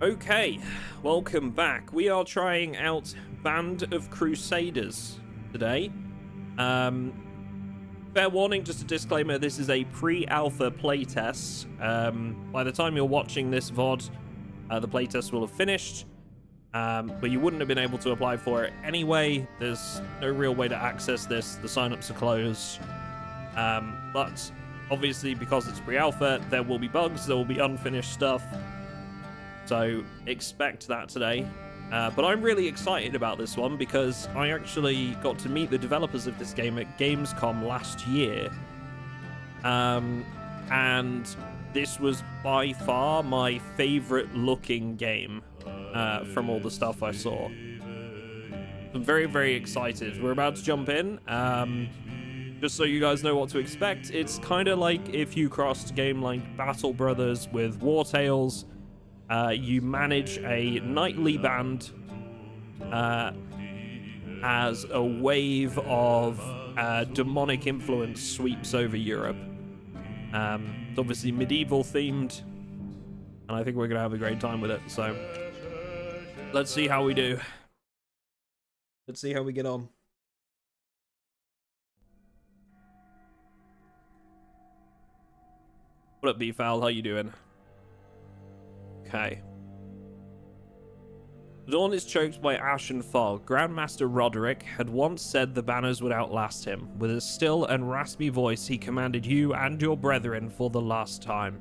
Okay, welcome back. We are trying out Band of Crusaders today. Fair warning, just a disclaimer, this is a pre-alpha playtest. By the time you're watching this VOD, the playtest will have finished. But you wouldn't have been able to apply for it anyway. There's no real way to access this. The signups are closed. But obviously, because it's pre-alpha, there will be bugs, there will be unfinished stuff. So expect that today. But I'm really excited about this one because I actually got to meet the developers of this game at Gamescom last year. And this was by far my favorite looking game from all the stuff I saw. I'm very, very excited. We're about to jump in. Just so you guys know what to expect, it's kind of like if you crossed a game like Battle Brothers with War Tales. You manage a knightly band as a wave of demonic influence sweeps over Europe. It's obviously medieval themed, and I think we're going to have a great time with it. So let's see how we do. Let's see how we get on. What up, B-Fowl? How you doing? Okay. The dawn is choked by ash and fog. Grandmaster Roderick had once said the banners would outlast him. With a still and raspy voice, he commanded you and your brethren for the last time.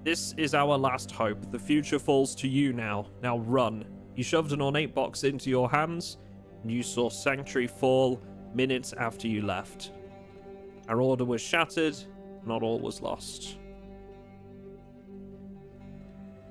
This is our last hope. The future falls to you now. Now run. He shoved an ornate box into your hands, and you saw Sanctuary fall minutes after you left. Our order was shattered. Not all was lost.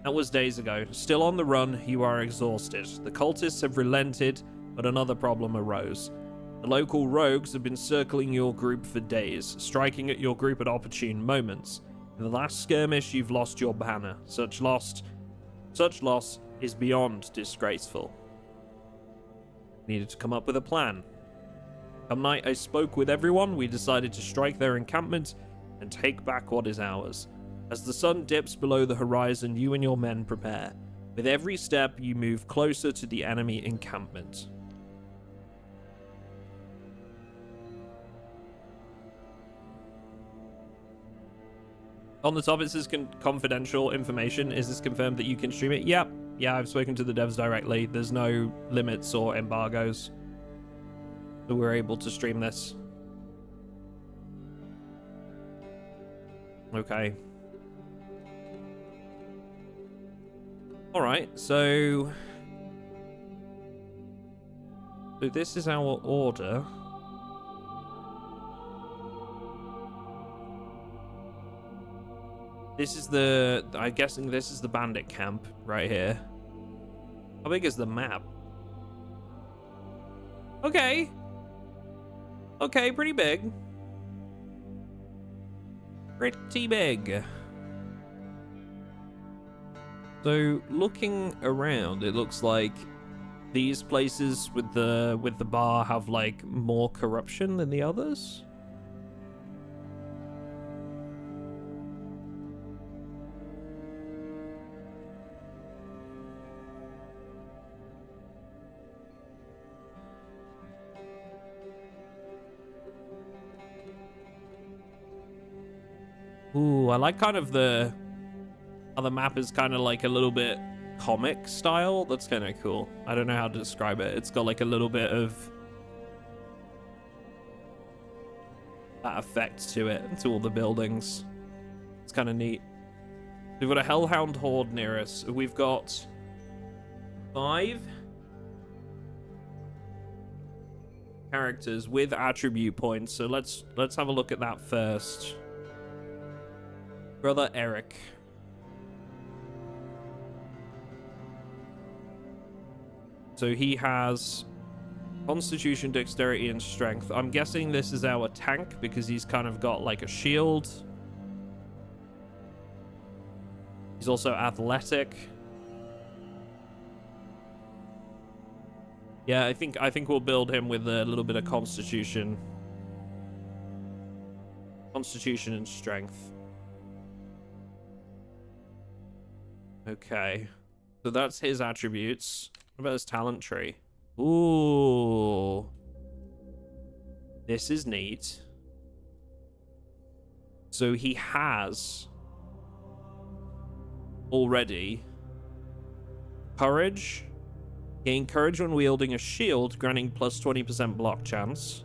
That was days ago. Still on the run, you are exhausted. The cultists have relented, but another problem arose. The local rogues have been circling your group for days, striking at your group at opportune moments. In the last skirmish, you've lost your banner. Such loss is beyond disgraceful. Needed to come up with a plan. Come night, I spoke with everyone. We decided to strike their encampment and take back what is ours. As the sun dips below the horizon, you and your men prepare. With every step, you move closer to the enemy encampment. On the top, it says confidential information. Is this confirmed that you can stream it? Yep. Yeah, I've spoken to the devs directly. There's no limits or embargoes. So we're able to stream this. Okay. Alright, so this is our order. This is I'm guessing this is the bandit camp right here. How big is the map? Okay. Okay, pretty big. Pretty big. So looking around, it looks like these places with the bar have like more corruption than the others. Ooh, I like kind of the other map is kind of like a little bit comic style. That's kind of cool. I don't know how to describe it. It's got like a little bit of that effect to it, to all the buildings. It's kind of neat. We've got a Hellhound Horde near us. We've got 5 characters with attribute points. So let's have a look at that first. Brother Eric. So he has Constitution, Dexterity, and Strength. I'm guessing this is our tank because he's kind of got like a shield. He's also athletic. Yeah, I think we'll build him with a little bit of Constitution. Constitution and Strength. Okay. So that's his attributes. What about his talent tree? Ooh. This is neat. So he has already courage. Gain courage when wielding a shield, granting plus 20% block chance.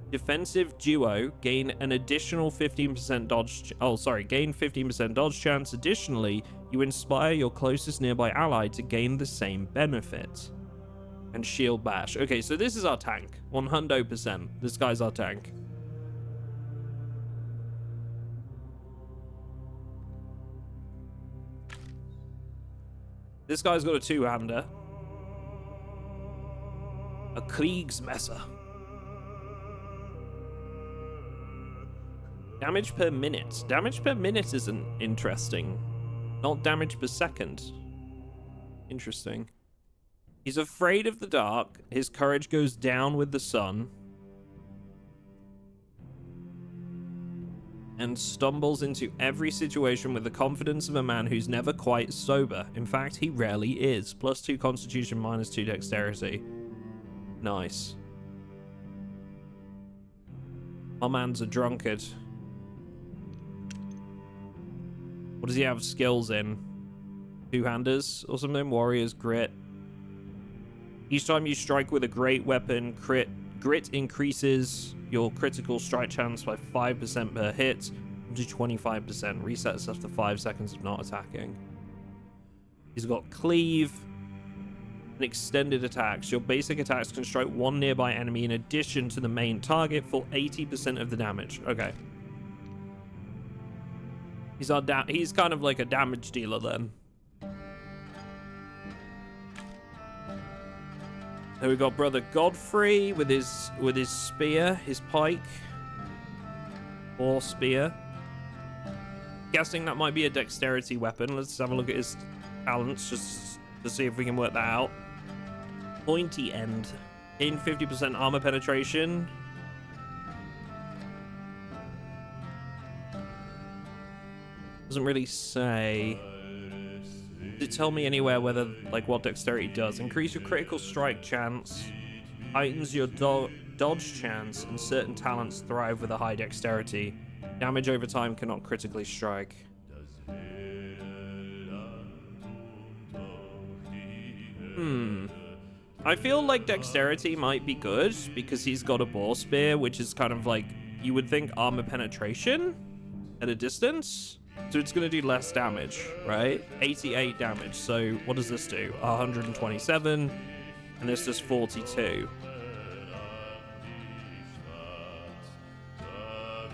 Defensive duo, gain an additional 15% dodge. Gain 15% dodge chance. Additionally, you inspire your closest nearby ally to gain the same benefit. And shield bash. Okay, so this is our tank. 100%. This guy's our tank. This guy's got a two-hander. A Kriegsmesser. Damage per minute. Damage per minute isn't interesting. Not damage per second. Interesting. He's afraid of the dark. His courage goes down with the sun. And stumbles into every situation with the confidence of a man who's never quite sober. In fact, he rarely is. +2 constitution, -2 dexterity. Nice. My man's a drunkard. What does he have skills in? Two-handers or something? Warrior's grit. Each time you strike with a great weapon, grit increases your critical strike chance by 5% per hit to 25%. Resets after 5 seconds of not attacking. He's got cleave and extended attacks. Your basic attacks can strike one nearby enemy in addition to the main target for 80% of the damage. Okay. He's kind of like a damage dealer then. Then we got Brother Godfrey with his spear, his pike, or spear. Guessing that might be a dexterity weapon. Let's have a look at his talents just to see if we can work that out. Pointy end. Gain 50% armor penetration. Doesn't really say. Does it tell me anywhere whether, like, what dexterity does? Increase your critical strike chance, heightens your dodge chance, and certain talents thrive with a high dexterity. Damage over time cannot critically strike. I feel like dexterity might be good because he's got a boar spear, which is kind of like, you would think armor penetration at a distance. So it's going to do less damage, right? 88 damage. So what does this do? 127. And this does 42.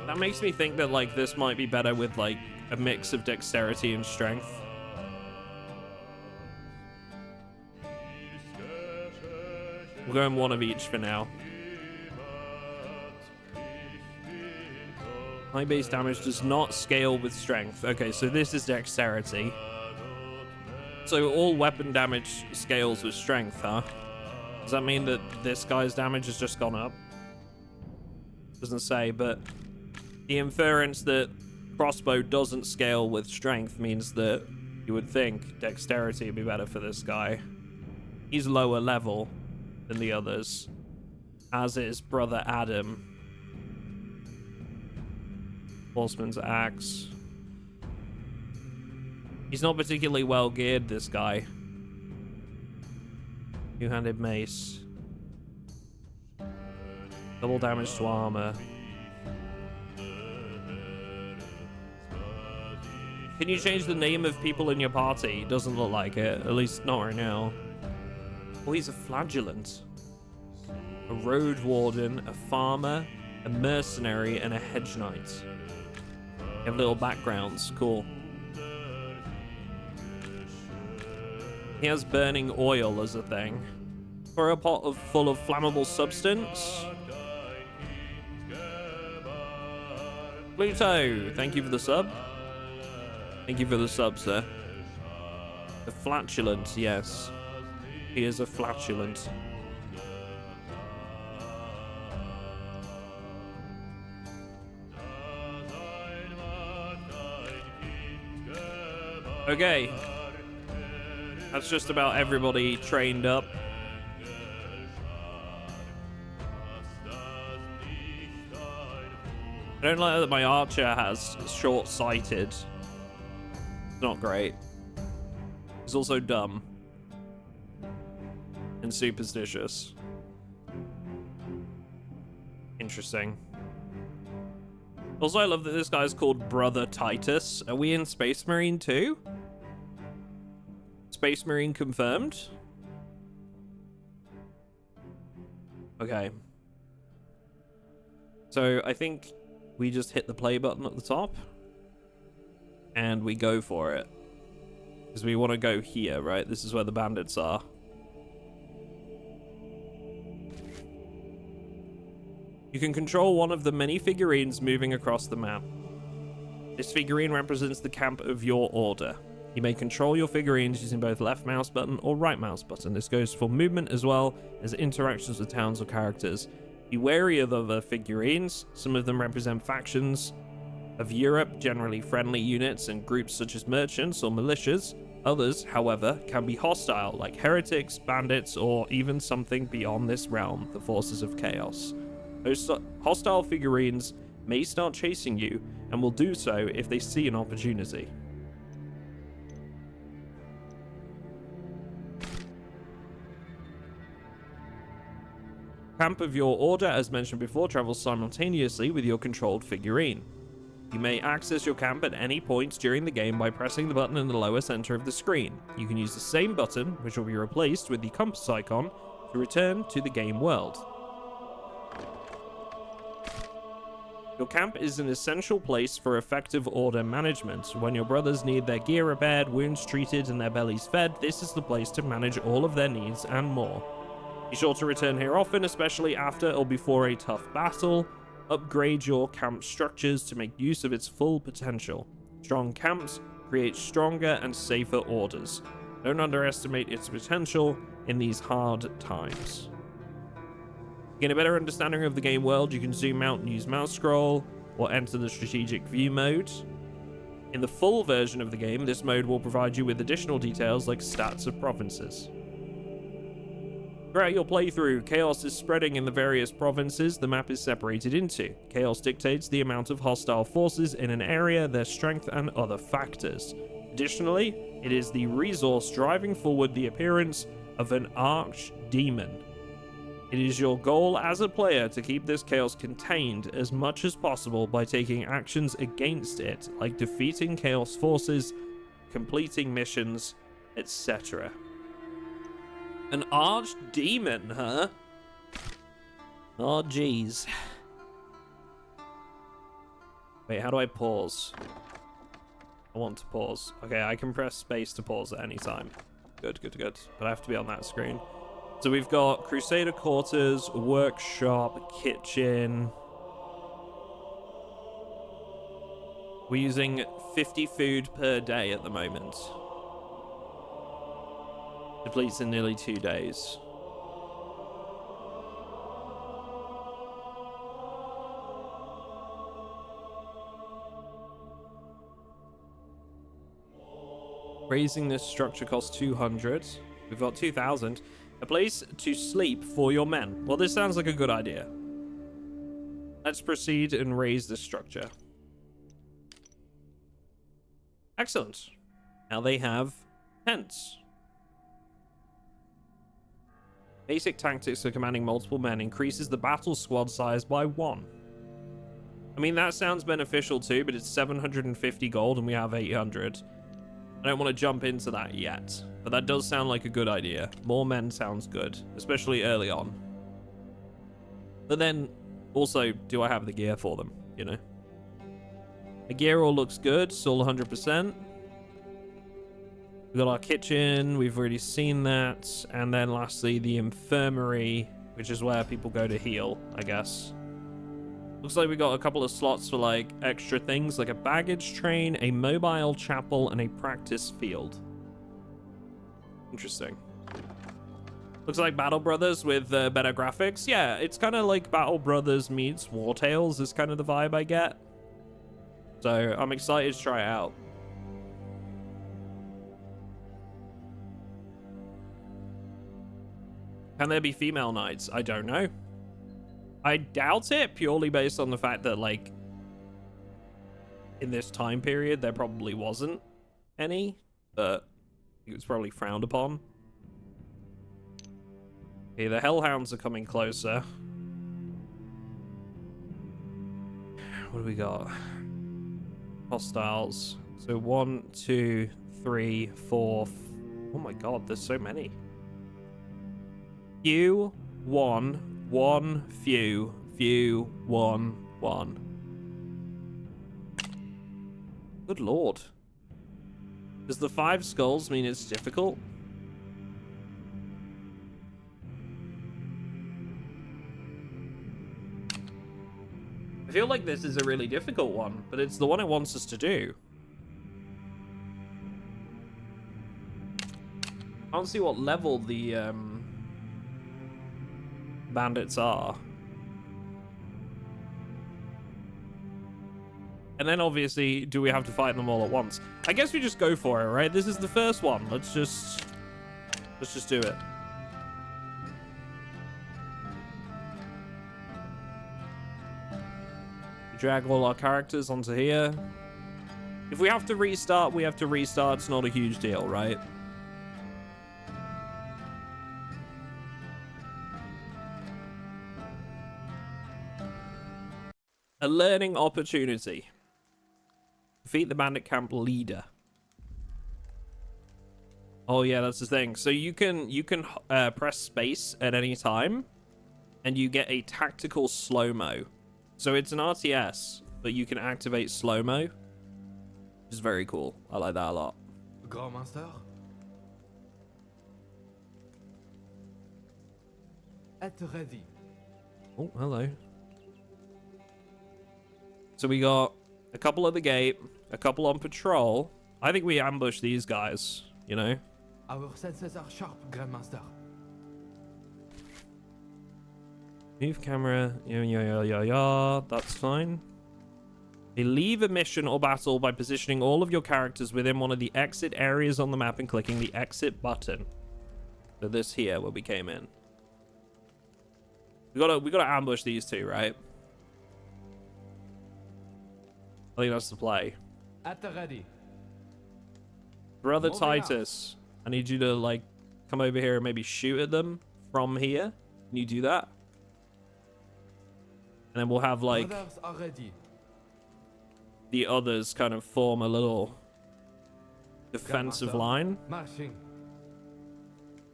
That makes me think that, like, this might be better with, like, a mix of dexterity and strength. We're going one of each for now. High base damage does not scale with strength. Okay, so this is dexterity. So all weapon damage scales with strength, huh? Does that mean that this guy's damage has just gone up? Doesn't say, but the inference that crossbow doesn't scale with strength means that you would think dexterity would be better for this guy. He's lower level than the others, as is Brother Adam. Horseman's axe. He's not particularly well geared, this guy. Two-handed mace. Double damage to armor. Can you change the name of people in your party? Doesn't look like it. At least not right now. Oh, he's a flagellant. A road warden, a farmer, a mercenary, and a hedge knight. Have little backgrounds. Cool. He has burning oil as a thing. For a pot full of flammable substance. Pluto, thank you for the sub. Thank you for the sub, sir. A flatulent, yes. He is a flatulent. Okay. That's just about everybody trained up. I don't like that my archer has short-sighted. It's not great. He's also dumb. And superstitious. Interesting. Also, I love that this guy's called Brother Titus. Are we in Space Marine too? Space Marine confirmed? Okay. So, I think we just hit the play button at the top. And we go for it. Because we want to go here, right? This is where the bandits are. You can control one of the many figurines moving across the map. This figurine represents the camp of your order. You may control your figurines using both left mouse button or right mouse button. This goes for movement as well as interactions with towns or characters. Be wary of other figurines. Some of them represent factions of Europe, generally friendly units and groups such as merchants or militias. Others, however, can be hostile, like heretics, bandits, or even something beyond this realm, the forces of chaos. Those hostile figurines may start chasing you, and will do so if they see an opportunity. Camp of your order, as mentioned before, travels simultaneously with your controlled figurine. You may access your camp at any point during the game by pressing the button in the lower center of the screen. You can use the same button, which will be replaced with the compass icon, to return to the game world. Your camp is an essential place for effective order management. When your brothers need their gear repaired, wounds treated, and their bellies fed, this is the place to manage all of their needs and more. Be sure to return here often, especially after or before a tough battle. Upgrade your camp structures to make use of its full potential. Strong camps create stronger and safer orders. Don't underestimate its potential in these hard times. To gain a better understanding of the game world, you can zoom out and use mouse scroll, or enter the strategic view mode. In the full version of the game, this mode will provide you with additional details like stats of provinces. Throughout your playthrough, chaos is spreading in the various provinces the map is separated into. Chaos dictates the amount of hostile forces in an area, their strength, and other factors. Additionally, it is the resource driving forward the appearance of an archdemon. It is your goal as a player to keep this chaos contained as much as possible by taking actions against it, like defeating chaos forces, completing missions, etc. An archdemon, huh? Oh, jeez. Wait, how do I pause? I want to pause. Okay, I can press space to pause at any time. Good, good, good. But I have to be on that screen. So we've got Crusader Quarters, Workshop, Kitchen. We're using 50 food per day at the moment. Depletes in nearly 2 days. Raising this structure costs 200. We've got 2,000. A place to sleep for your men. Well, this sounds like a good idea. Let's proceed and raise this structure. Excellent. Now they have tents. Basic tactics for commanding multiple men increases the battle squad size by 1. I mean, that sounds beneficial too, but it's 750 gold and we have 800. I don't want to jump into that yet, but that does sound like a good idea. More men sounds good, especially early on. But then, also, do I have the gear for them, you know? The gear all looks good, it's all 100%. We've got our kitchen, we've already seen that. And then lastly, the infirmary, which is where people go to heal, I guess. Looks like we got a couple of slots for like extra things, like a baggage train, a mobile chapel, and a practice field. Interesting. Looks like Battle Brothers with better graphics. Yeah, it's kind of like Battle Brothers meets War Tales is kind of the vibe I get. So I'm excited to try it out. Can there be female knights? I don't know. I doubt it, purely based on the fact that, like, in this time period, there probably wasn't any, but it was probably frowned upon. Okay, the hellhounds are coming closer. What do we got? Hostiles. So 1, 2, 3, 4. Oh my god, there's so many. Few, 1, 1, few, 1, 1. Good lord. Does the 5 skulls mean it's difficult? I feel like this is a really difficult one, but it's the one it wants us to do. I don't see what level the bandits are. And then obviously, do we have to fight them all at once? I guess we just go for it, right? This is the first one. Let's just do it. Drag all our characters onto here. If we have to restart, we have to restart. It's not a huge deal, right? A learning opportunity. Defeat the bandit camp leader. Oh yeah, that's the thing. So you can press space at any time, and you get a tactical slow-mo. So it's an RTS, but you can activate slow-mo, which is very cool. I like that a lot. Grand Master? At ready. Oh, hello. So we got a couple at the gate, a couple on patrol. I think we ambush these guys, you know? Our senses are sharp, Grand Master. Move camera, yeah, that's fine. They leave a mission or battle by positioning all of your characters within one of the exit areas on the map and clicking the exit button. So this here, where we came in. We gotta ambush these two, right? I think that's the play. At the ready. Brother Titus, I need you to, like, come over here and maybe shoot at them from here. Can you do that? And then we'll have, like, the others kind of form a little defensive line. Marching.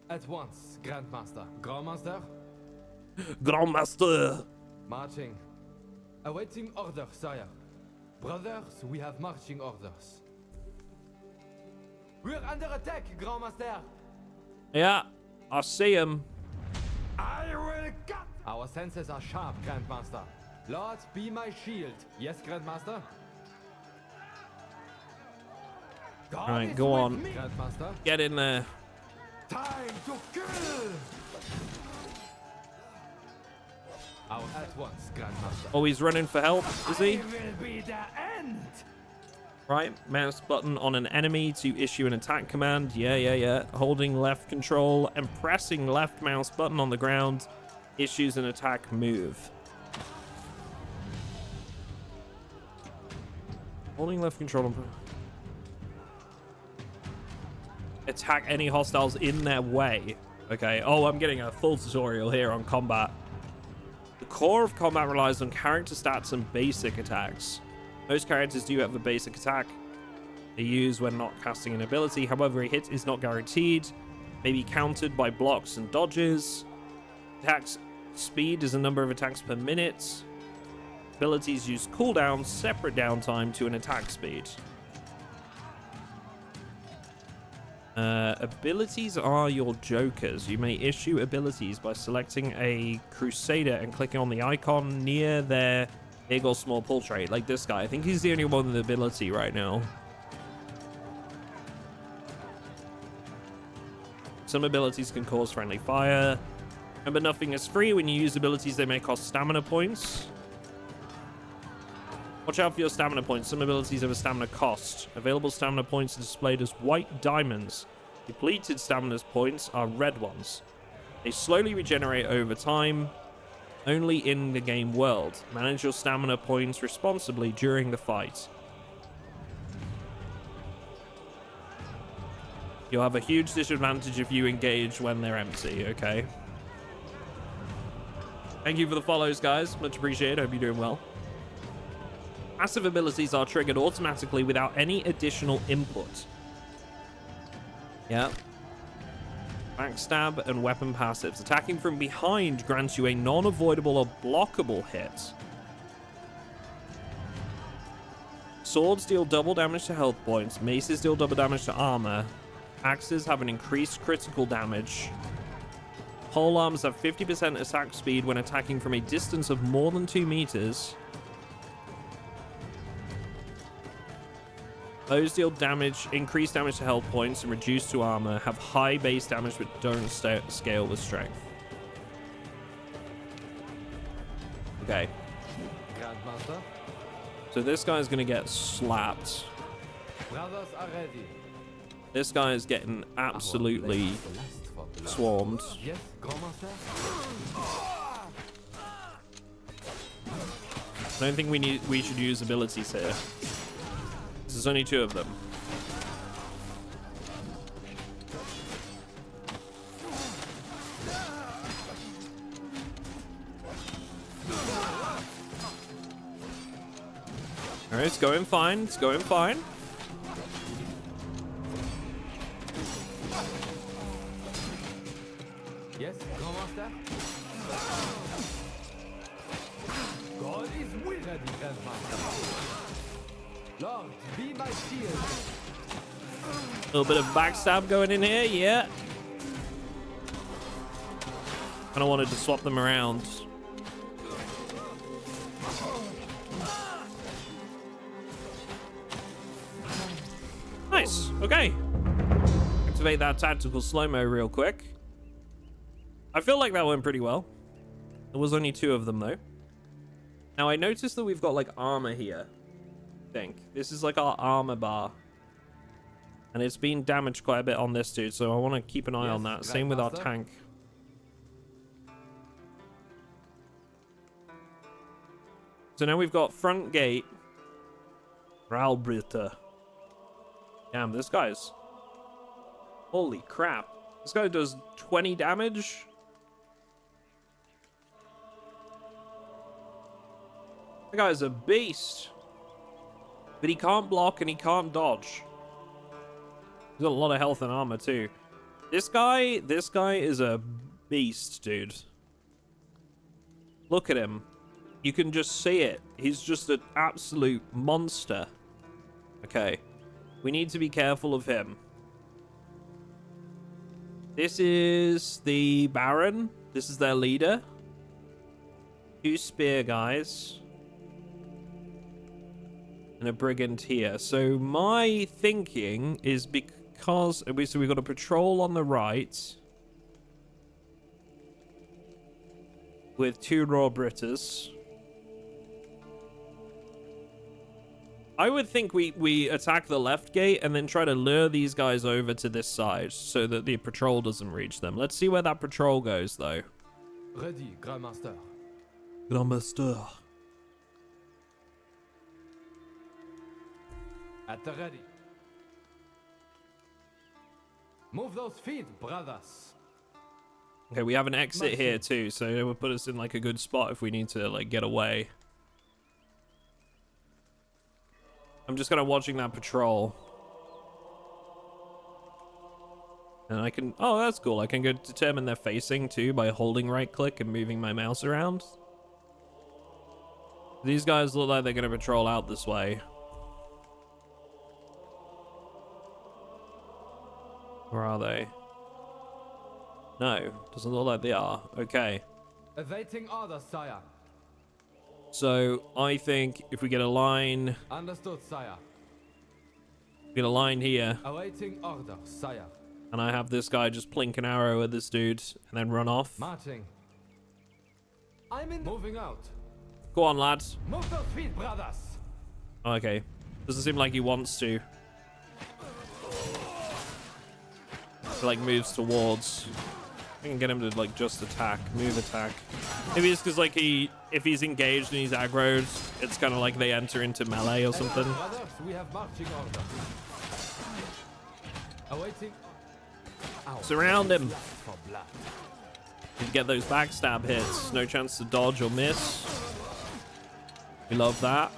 At once, Grandmaster. Grandmaster? Grandmaster! Marching. Awaiting order, sire. Brothers, we have marching orders. We're under attack, Grandmaster. Yeah, I see him. I will cut. Our senses are sharp, Grandmaster. Lord, be my shield. Yes, Grandmaster? Alright, go on. Grandmaster. Get in there. Time to kill. At once, Grandmaster. Oh, he's running for help, is he? Will be the end. Right, mouse button on an enemy to issue an attack command. Yeah. Holding left control and pressing left mouse button on the ground issues an attack move. Holding left control and attack any hostiles in their way. Okay. Oh, I'm getting a full tutorial here on combat. The core of combat relies on character stats and basic attacks. Most characters do have a basic attack they use when not casting an ability. However, a hit is not guaranteed. May be countered by blocks and dodges. Attacks speed is a number of attacks per minute. Abilities use cooldowns, separate downtime to an attack speed. Abilities are your jokers. You may issue abilities by selecting a Crusader and clicking on the icon near their big or small portrait, like this guy. I think he's the only one with ability right now. Some abilities can cause friendly fire. Remember, nothing is free. When you use abilities, they may cost stamina points. Watch out for your stamina points. Some abilities have a stamina cost. Available stamina points are displayed as white diamonds. Depleted stamina points are red ones. They slowly regenerate over time, only in the game world. Manage your stamina points responsibly during the fight. You'll have a huge disadvantage if you engage when they're empty, okay? Thank you for the follows, guys. Much appreciated. Hope you're doing well. Passive abilities are triggered automatically without any additional input. Yeah. Backstab and weapon passives. Attacking from behind grants you a non-avoidable or blockable hit. Swords deal double damage to health points. Maces deal double damage to armor. Axes have an increased critical damage. Pole arms have 50% attack speed when attacking from a distance of more than 2 meters. Those deal damage, increased damage to health points and reduced to armor, have high base damage but don't scale with strength. Okay. Grandmaster, So this guy's gonna get slapped. brothers are ready. This guy is getting absolutely swarmed. Yes, Grandmaster. I don't think we should use abilities here. There's only 2 of them. Alright, it's going fine. It's going fine. Yes, Grandmaster. God is with ready, Grandmaster. Lord, be my shield. A little bit of backstab going in here, yeah. Kind of wanted to swap them around. Nice, okay. Activate that tactical slow-mo real quick. I feel like that went pretty well. There was only 2 of them though. Now I noticed that we've got like armor here. I think this is like our armor bar. And it's been damaged quite a bit on this dude, so I want to keep an eye on that. Same with our tank. So now we've got front gate. Ralbrita. Damn, this guy's... Holy crap. This guy does 20 damage. That guy's a beast. But he can't block and he can't dodge. He's got a lot of health and armor too. This guy is a beast, dude. Look at him. You can just see it. He's just an absolute monster. Okay. We need to be careful of him. This is the Baron. This is their leader. 2 spear guys. And a brigand here. So my thinking is because... So we've got a patrol on the right. With 2 raw Britters. I would think we attack the left gate and then try to lure these guys over to this side so that the patrol doesn't reach them. Let's see where that patrol goes, though. Ready, Grandmaster. Grandmaster. At the ready. Move those feet, brothers. Okay, we have an exit here too, so it will put us in like a good spot if we need to like get away. I'm just kind of watching that patrol. And I can... Oh, that's cool. I can go determine their facing, too, by holding right-click and moving my mouse around. These guys look like they're going to patrol out this way. Where are they? No, doesn't look like they are. Okay. Awaiting orders, sire. So, I think if we get a line... Understood, sire. Get a line here. Awaiting orders, sire. And I have this guy just plink an arrow at this dude and then run off. Marching. I'm in. Moving out. Go on, lads. Move those feet, brothers. Okay. Doesn't seem like he wants to. He, like, moves towards. I can get him to like just attack, move attack. Maybe it's because like if he's engaged and he's aggroed, it's kind of like they enter into melee or something. Brothers, we have marching orders. Awaiting. Surround him. For blood. You get those backstab hits. No chance to dodge or miss. We love that.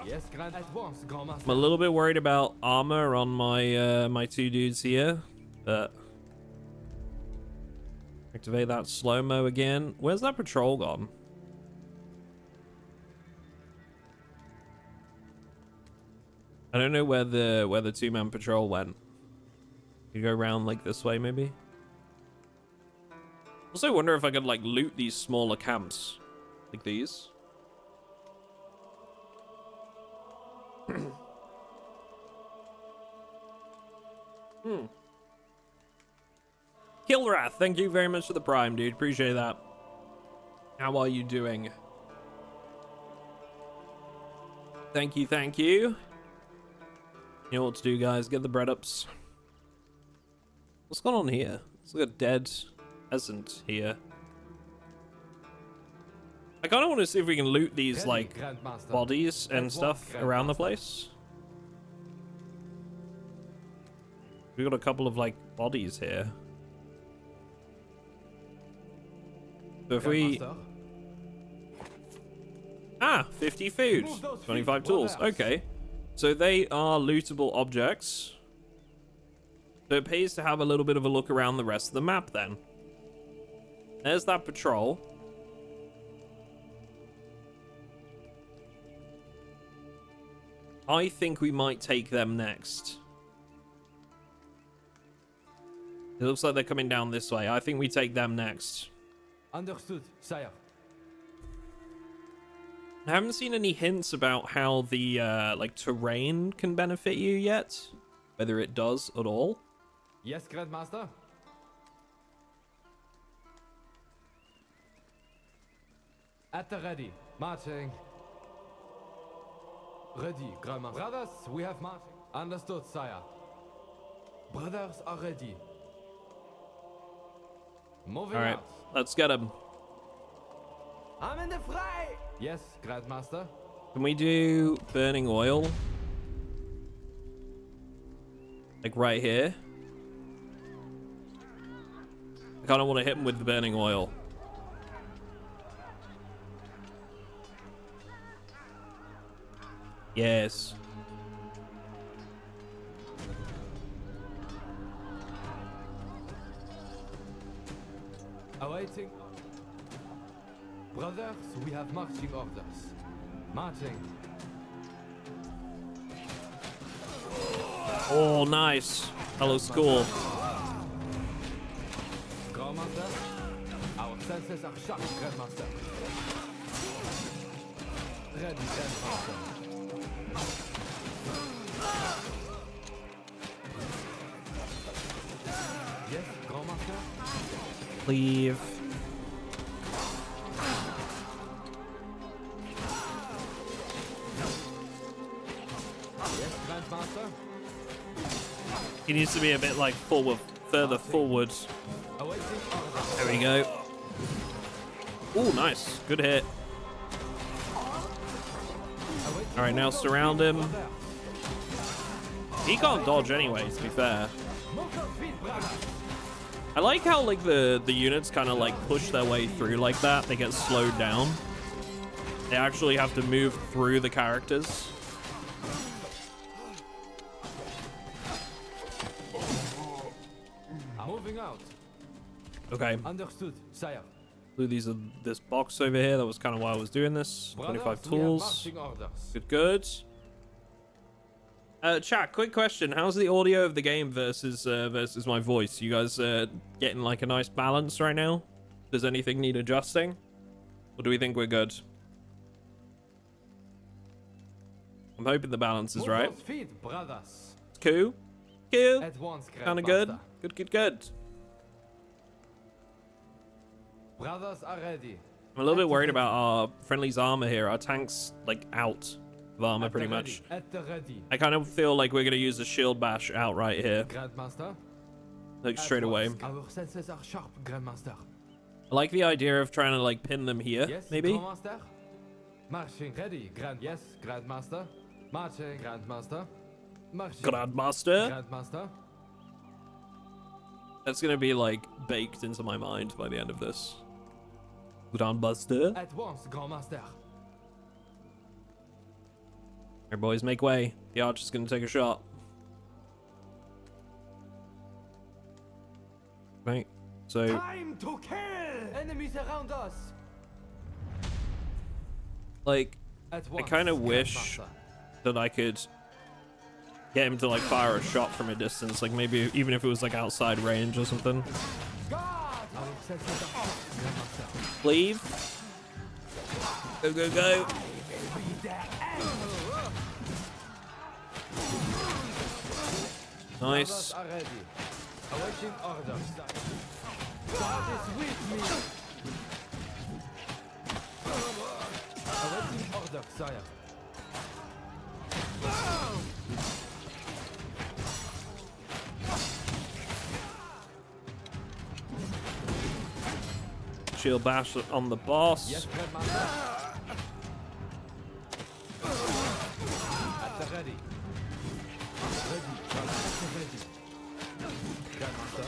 Yes, Grand at once, Grandmaster. I'm a little bit worried about armor on my my two dudes here, but activate that slow-mo again. Where's that patrol gone? I don't know where the two-man patrol went. You go around like this way, maybe. Also wonder if I could like loot these smaller camps, like these. Killwrath, thank you very much for the prime, dude. Appreciate that. How are you doing? Thank you, thank you. You know what to do, guys. Get the bread ups. What's going on here? It's like a dead peasant here. I kind of want to see if we can loot these, like, bodies and stuff around the place. We got a couple of, like, bodies here. So if we... Ah, 50 food, 25 tools. Okay. So they are lootable objects. So it pays to have a little bit of a look around the rest of the map then. There's that patrol. I think we might take them next. It looks like they're coming down this way. I think we take them next. Understood, sire. I haven't seen any hints about how the like terrain can benefit you yet. Whether it does at all. Yes, Grandmaster. At the ready. Marching. Ready, Grandmaster. Brothers, we have marching. Understood, sire. Brothers are ready. Moving All right, out. let's get them. I'm in the fray. Yes, Grandmaster. Can we do burning oil? Like right here? I kind of want to hit him with the burning oil. Yes. Awaiting. Brothers, we have marching orders. Marching. Oh, nice. That looks cool. Grandmaster, our senses are sharp, Grandmaster. Ready, Grandmaster. Yes, Grandmaster. Leave. Yes, Grandmaster. He needs to be a bit like further forward. Awaiting orders. There we go. Oh, nice. Good hit. All right, now surround him. He can't dodge anyway, to be fair. I like how like the units kind of like push their way through like that. They get slowed down. They actually have to move through the characters. Moving out. Okay. Understood, sire. Blew this box over here. That was kind of why I was doing this. 25 Brothers, we have tools. marching orders. Good. Chat, quick question. How's the audio of the game versus my voice? You guys getting like a nice balance right now? Does anything need adjusting? Or do we think we're good? I'm hoping the balance is Move right. those feet, brothers. Cool. Cool. At once, Kind of good. Grandmaster. Good, good, good. Brothers are ready. I'm a little bit worried about our friendly's armor here. Our tank's like out of armor At pretty the ready. much. At the ready. I kind of feel like we're going to use a shield bash outright here. Grandmaster. like straight away. Our senses are sharp, Grandmaster. I like the idea of trying to like pin them here, Yes, maybe. Grandmaster. Marching ready, Yes, Grandmaster. Marching, Grandmaster. Marching, Grandmaster. Grandmaster. That's gonna be like baked into my mind by the end of this. Grandmaster. At once, Grandmaster. Alright, boys, make way. The archer's gonna take a shot. Right, so Time to kill! Enemies around us. like At I once, kind of wish Grandmaster. that I could get him to like fire a shot from a distance, like maybe even if it was like outside range or something. God! Our senses are sharp, Grandmaster. Leave. Go, go, go. Be the end. Nice. Brothers are ready. Awaiting orders. God is with me. Awaiting orders, sire. Shield bash on the boss. Yes, Grandmaster. At the ready. Ready. Ready. Grandmaster.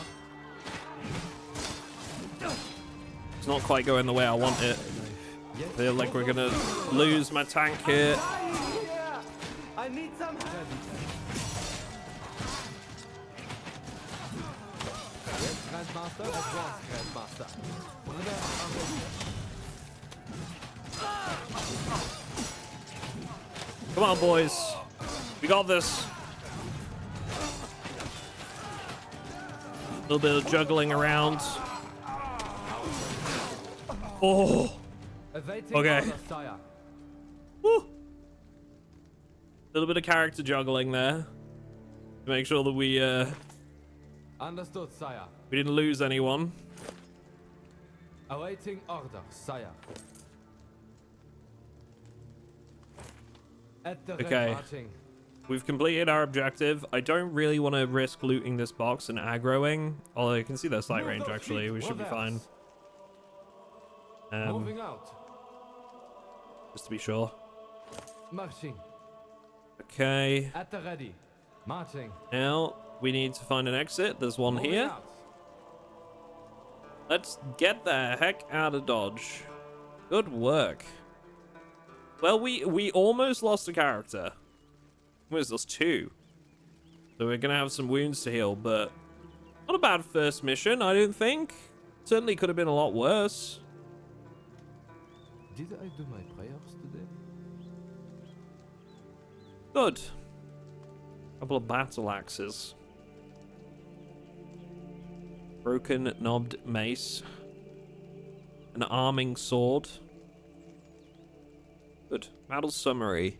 It's not quite going the way I want it. Yes. I feel like we're gonna lose my tank here. I need some help. Yes, Grandmaster. At once, Grandmaster. Brother, I'm ready. Come on, boys. We got this. A little bit of juggling around. Oh. Awaiting Okay. orders, sire. Woo. A little bit of character juggling there to make sure that we Understood, sire. didn't lose anyone. Awaiting orders, sire. At the Okay. red marching. We've completed our objective. I don't really want to risk looting this box and aggroing. Although I can see their sight Move range those actually. feet, We should be fine. brothers. Moving out. Just to be sure. Marching. Okay. At the ready. Marching. Now we need to find an exit. There's one Moving here. out. Let's get the heck out of Dodge. Good work. Well, we almost lost a character. Almost lost two. So we're gonna have some wounds to heal, but not a bad first mission, I don't think. Certainly could have been a lot worse. Did I do my prayers today? Good. Couple of battle axes. Broken knobbed mace. An arming sword. Good. Battle summary.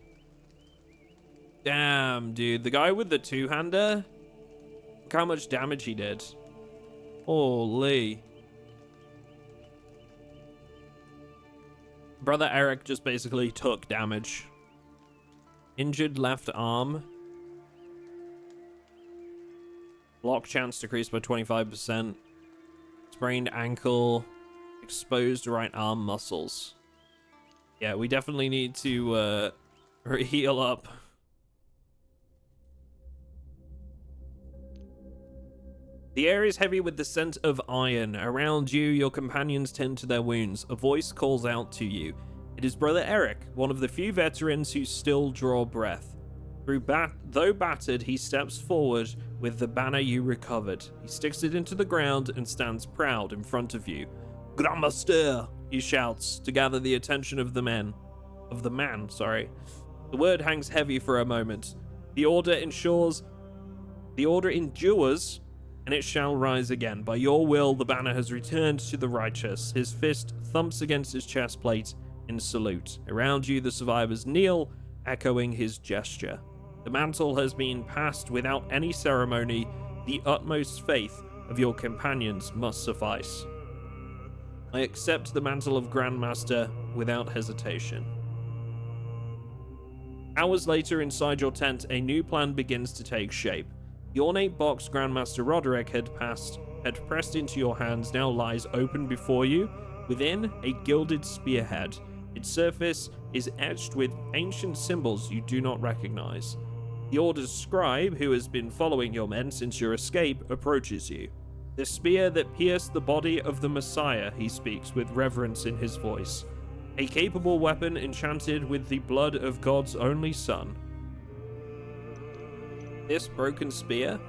Damn, dude. The guy with the two-hander. Look how much damage he did. Holy. Brother Eric just basically took damage. Injured left arm. Block chance decreased by 25%. Sprained ankle. Exposed right arm muscles. Yeah, we definitely need to heal up. The air is heavy with the scent of iron. Around you, your companions tend to their wounds. A voice calls out to you. It is Brother Eric, one of the few veterans who still draw breath. Though battered, he steps forward with the banner you recovered. He sticks it into the ground and stands proud in front of you. Grandmaster, he shouts to gather the attention of the man. The word hangs heavy for a moment. The order endures, and it shall rise again. By your will, the banner has returned to the righteous. His fist thumps against his chest plate in salute. Around you, the survivors kneel, echoing his gesture. The mantle has been passed without any ceremony. The utmost faith of your companions must suffice. I accept the mantle of Grandmaster without hesitation. Hours later, inside your tent, a new plan begins to take shape. The ornate box Grandmaster Roderick had pressed into your hands now lies open before you, within a gilded spearhead. Its surface is etched with ancient symbols you do not recognize. The Order's scribe, who has been following your men since your escape, approaches you. The spear that pierced the body of the Messiah, he speaks with reverence in his voice. A capable weapon enchanted with the blood of God's only Son. This broken spear?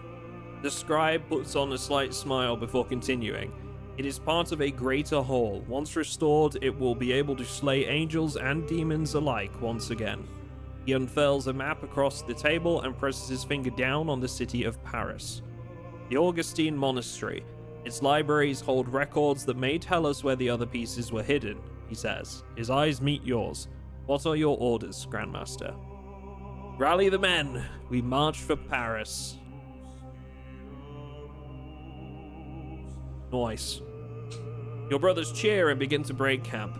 The scribe puts on a slight smile before continuing. It is part of a greater whole. Once restored, it will be able to slay angels and demons alike once again. He unfurls a map across the table and presses his finger down on the city of Paris. The Augustine Monastery. Its libraries hold records that may tell us where the other pieces were hidden, he says. His eyes meet yours. What are your orders, Grandmaster? Rally the men. We march for Paris. Nice. Your brothers cheer and begin to break camp.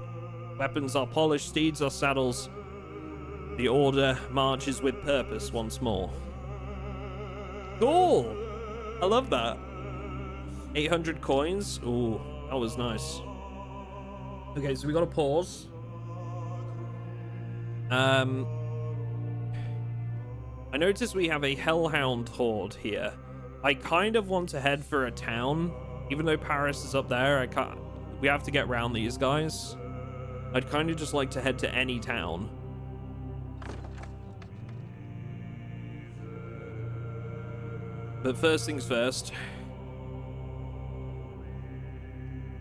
Weapons are polished, steeds are saddles. The Order marches with purpose once more. Cool! I love that. 800 coins. Ooh, that was nice. Okay, so we gotta pause. I noticed we have a Hellhound horde here. I kind of want to head for a town. Even though Paris is up there, I can't. We have to get around these guys. I'd kind of just like to head to any town. But first things first.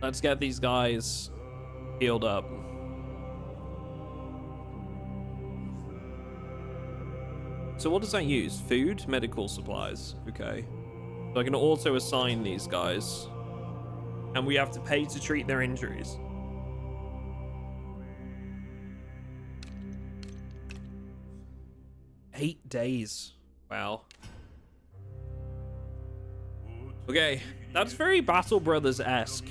Let's get these guys healed up. So what does that use? Food? Medical supplies. Okay. So I can auto assign these guys. And we have to pay to treat their injuries. Eight days. Wow. Okay, that's very Battle Brothers-esque.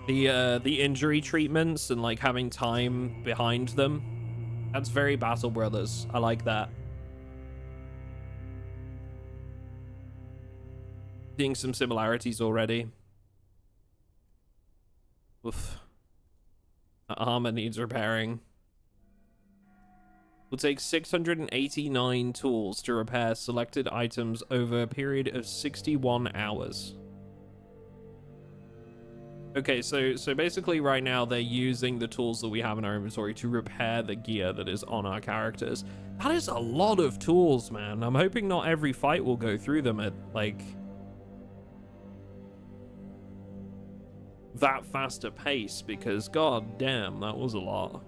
The injury treatments and like having time behind them. That's very Battle Brothers. I like that. Seeing some similarities already. Oof. Armor needs repairing. Will take 689 tools to repair selected items over a period of 61 hours. Okay, so basically right now they're using the tools that we have in our inventory to repair the gear that is on our characters. That is a lot of tools, man. I'm hoping not every fight will go through them at, like, that faster pace, because god damn, that was a lot.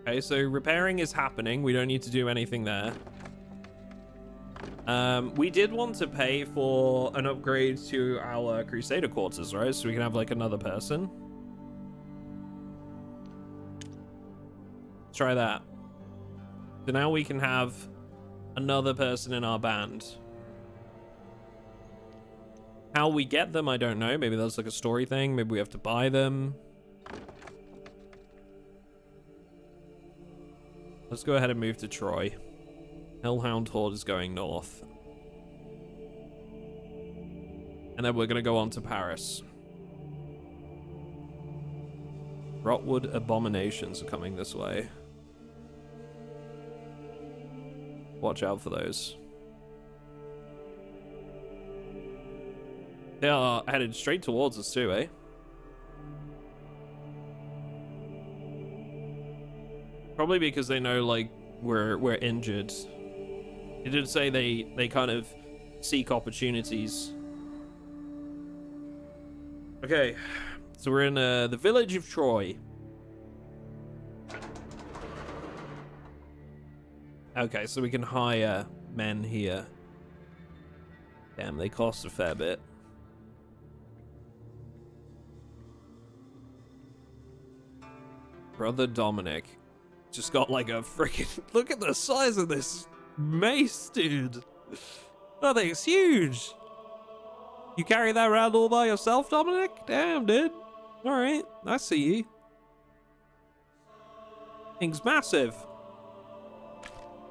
Okay, so repairing is happening. We don't need to do anything there. We did want to pay for an upgrade to our Crusader quarters, right? So we can have like another person. Let's try that. So now we can have another person in our band. How we get them, I don't know. Maybe that's like a story thing. Maybe we have to buy them. Let's go ahead and move to Troy. Hellhound Horde is going north. And then we're going to go on to Paris. Rotwood Abominations are coming this way. Watch out for those. They are headed straight towards us too, eh? Probably because they know, like, we're injured. It did say they kind of seek opportunities. Okay, so we're in the village of Troy. Okay, so we can hire men here. Damn, they cost a fair bit. Brother Dominic. Just got like a freaking... Look at the size of this mace, dude. That thing's huge. You carry that around all by yourself, Dominic? Damn, dude. Alright, I see you. Thing's massive.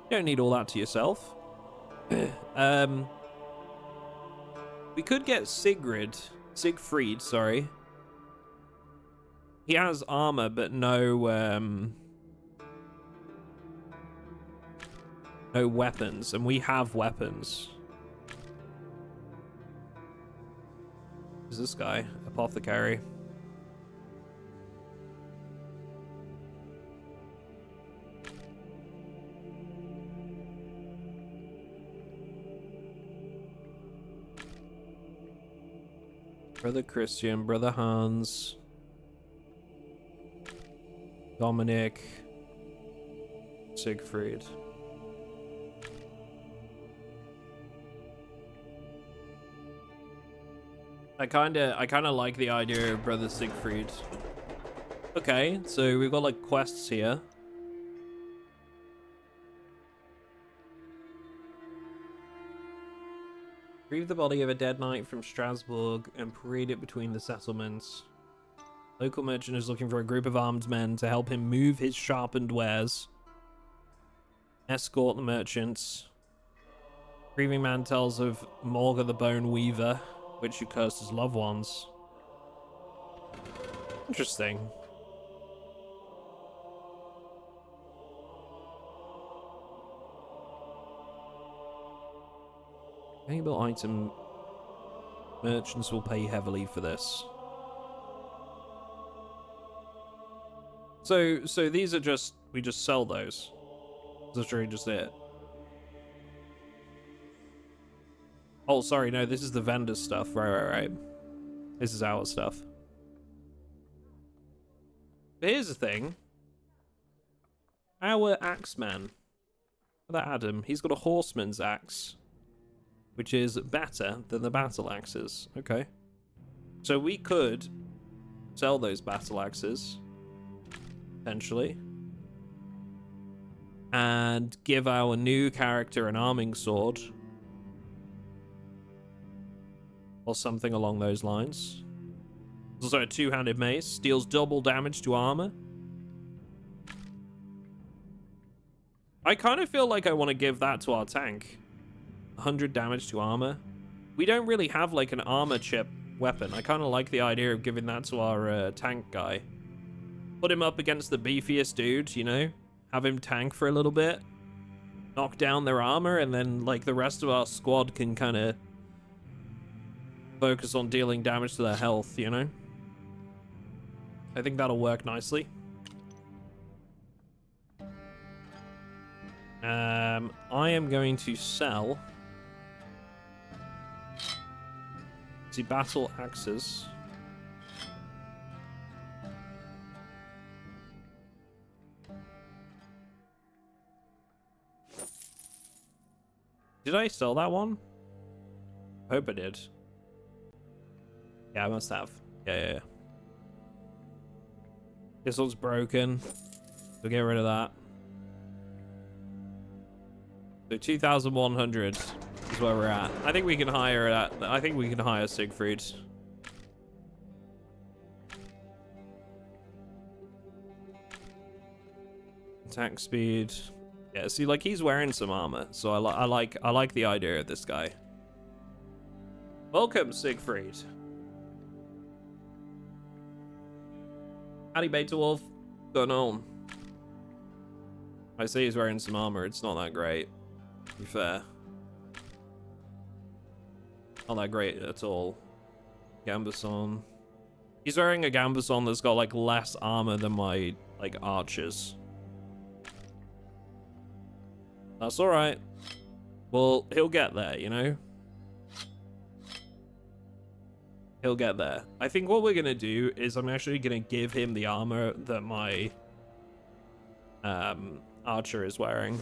You don't need all that to yourself. We could get Siegfried, sorry. He has armor, but no weapons, and we have weapons. Who's this guy? Apothecary. Brother Christian, Brother Hans, Dominic, Siegfried. I kinda like the idea of Brother Siegfried. Okay, so we've got like quests here. Retrieve the body of a dead knight from Strasbourg and parade it between the settlements. Local merchant is looking for a group of armed men to help him move his sharpened wares. Escort the merchants. Grieving man tells of Morga the Bone Weaver, which you cursed as loved ones. Interesting. Valuable item. Merchants will pay heavily for this. So these are just, we just sell those. That's really just it. Oh, sorry, no, this is the vendor stuff. Right. This is our stuff. But here's the thing. Our axeman. That Adam, he's got a horseman's axe, which is better than the battle axes. Okay. So we could sell those battle axes, potentially, and give our new character an arming sword, or something along those lines. There's also a two-handed mace, deals double damage to armor. I kind of feel like I want to give that to our tank. 100 damage to armor. We don't really have like an armor chip weapon. I kind of like the idea of giving that to our tank guy. Put him up against the beefiest dude, you know? Have him tank for a little bit. Knock down their armor, and then like the rest of our squad can kind of focus on dealing damage to their health, you know? I think that'll work nicely. I am going to sell the battle axes. Did I sell that one? I hope I did. Yeah, I must have. Yeah. This one's broken. So get rid of that. So 2,100 is where we're at. I think we can hire that. I think we can hire Siegfried. Attack speed. Yeah, see, like he's wearing some armor, so I like the idea of this guy. Welcome, Siegfried. Howdy, Beetwolf. What's going on? I see he's wearing some armor. It's not that great. To be fair. Not that great at all. Gambeson. He's wearing a Gambeson that's got like less armor than my like archers. That's alright. Well, he'll get there, you know? He'll get there. I think what we're gonna do is I'm actually gonna give him the armor that my archer is wearing.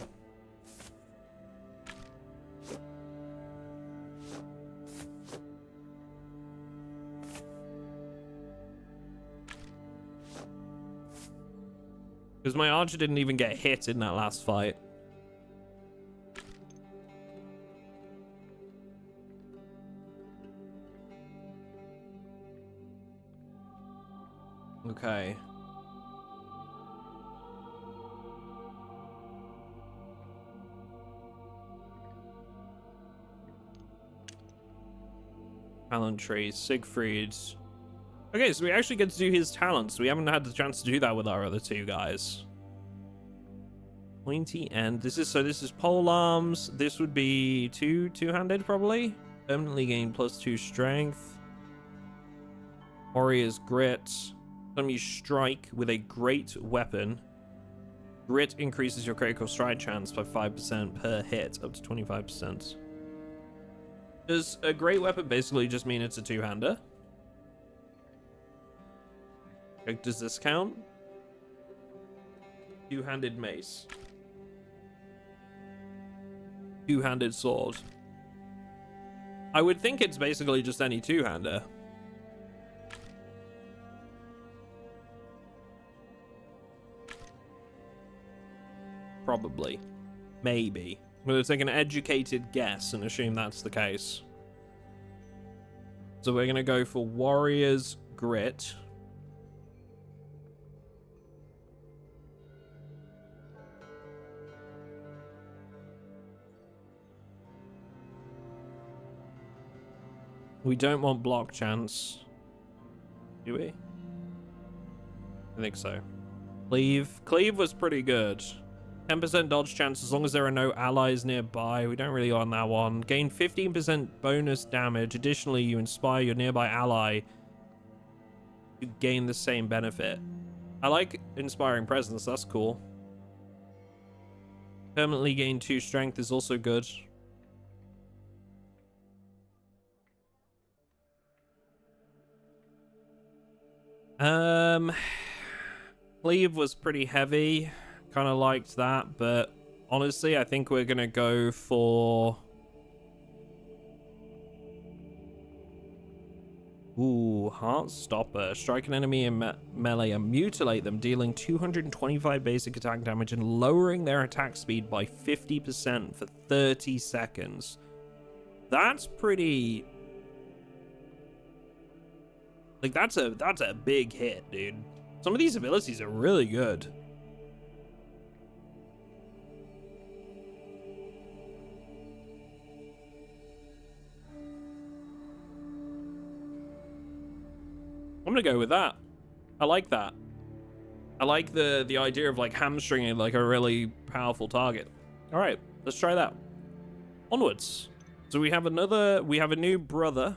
Because my archer didn't even get hit in that last fight. Okay. Talent tree, Siegfried. Okay, so we actually get to do his talents. We haven't had the chance to do that with our other two guys. Pointy end. This is pole arms. This would be two-handed probably. Permanently gain +2 strength. Warrior's grit. Time you strike with a great weapon. Grit increases your critical strike chance by 5% per hit, up to 25%. Does a great weapon basically just mean it's a two-hander? Does this count? Two-handed mace. Two-handed sword. I would think it's basically just any two-hander. Probably. Maybe. I'm going to take an educated guess and assume that's the case. So we're going to go for Warrior's Grit. We don't want block chance. Do we? I think so. Cleave. Cleave was pretty good. 10% dodge chance as long as there are no allies nearby. We don't really want that one. Gain 15% bonus damage. Additionally, you inspire your nearby ally to gain the same benefit. I like inspiring presence. That's cool. Permanently gain 2 strength is also good. Cleave was pretty heavy. Kind of liked that, but honestly, I think we're gonna go for... Ooh, Heartstopper. Strike an enemy in melee and mutilate them, dealing 225 basic attack damage and lowering their attack speed by 50% for 30 seconds. That's pretty... Like, that's a big hit, dude. Some of these abilities are really good. I'm gonna go with that. I like that. I like the idea of like hamstringing like a really powerful target. All right, let's try that. Onwards. So we have a new brother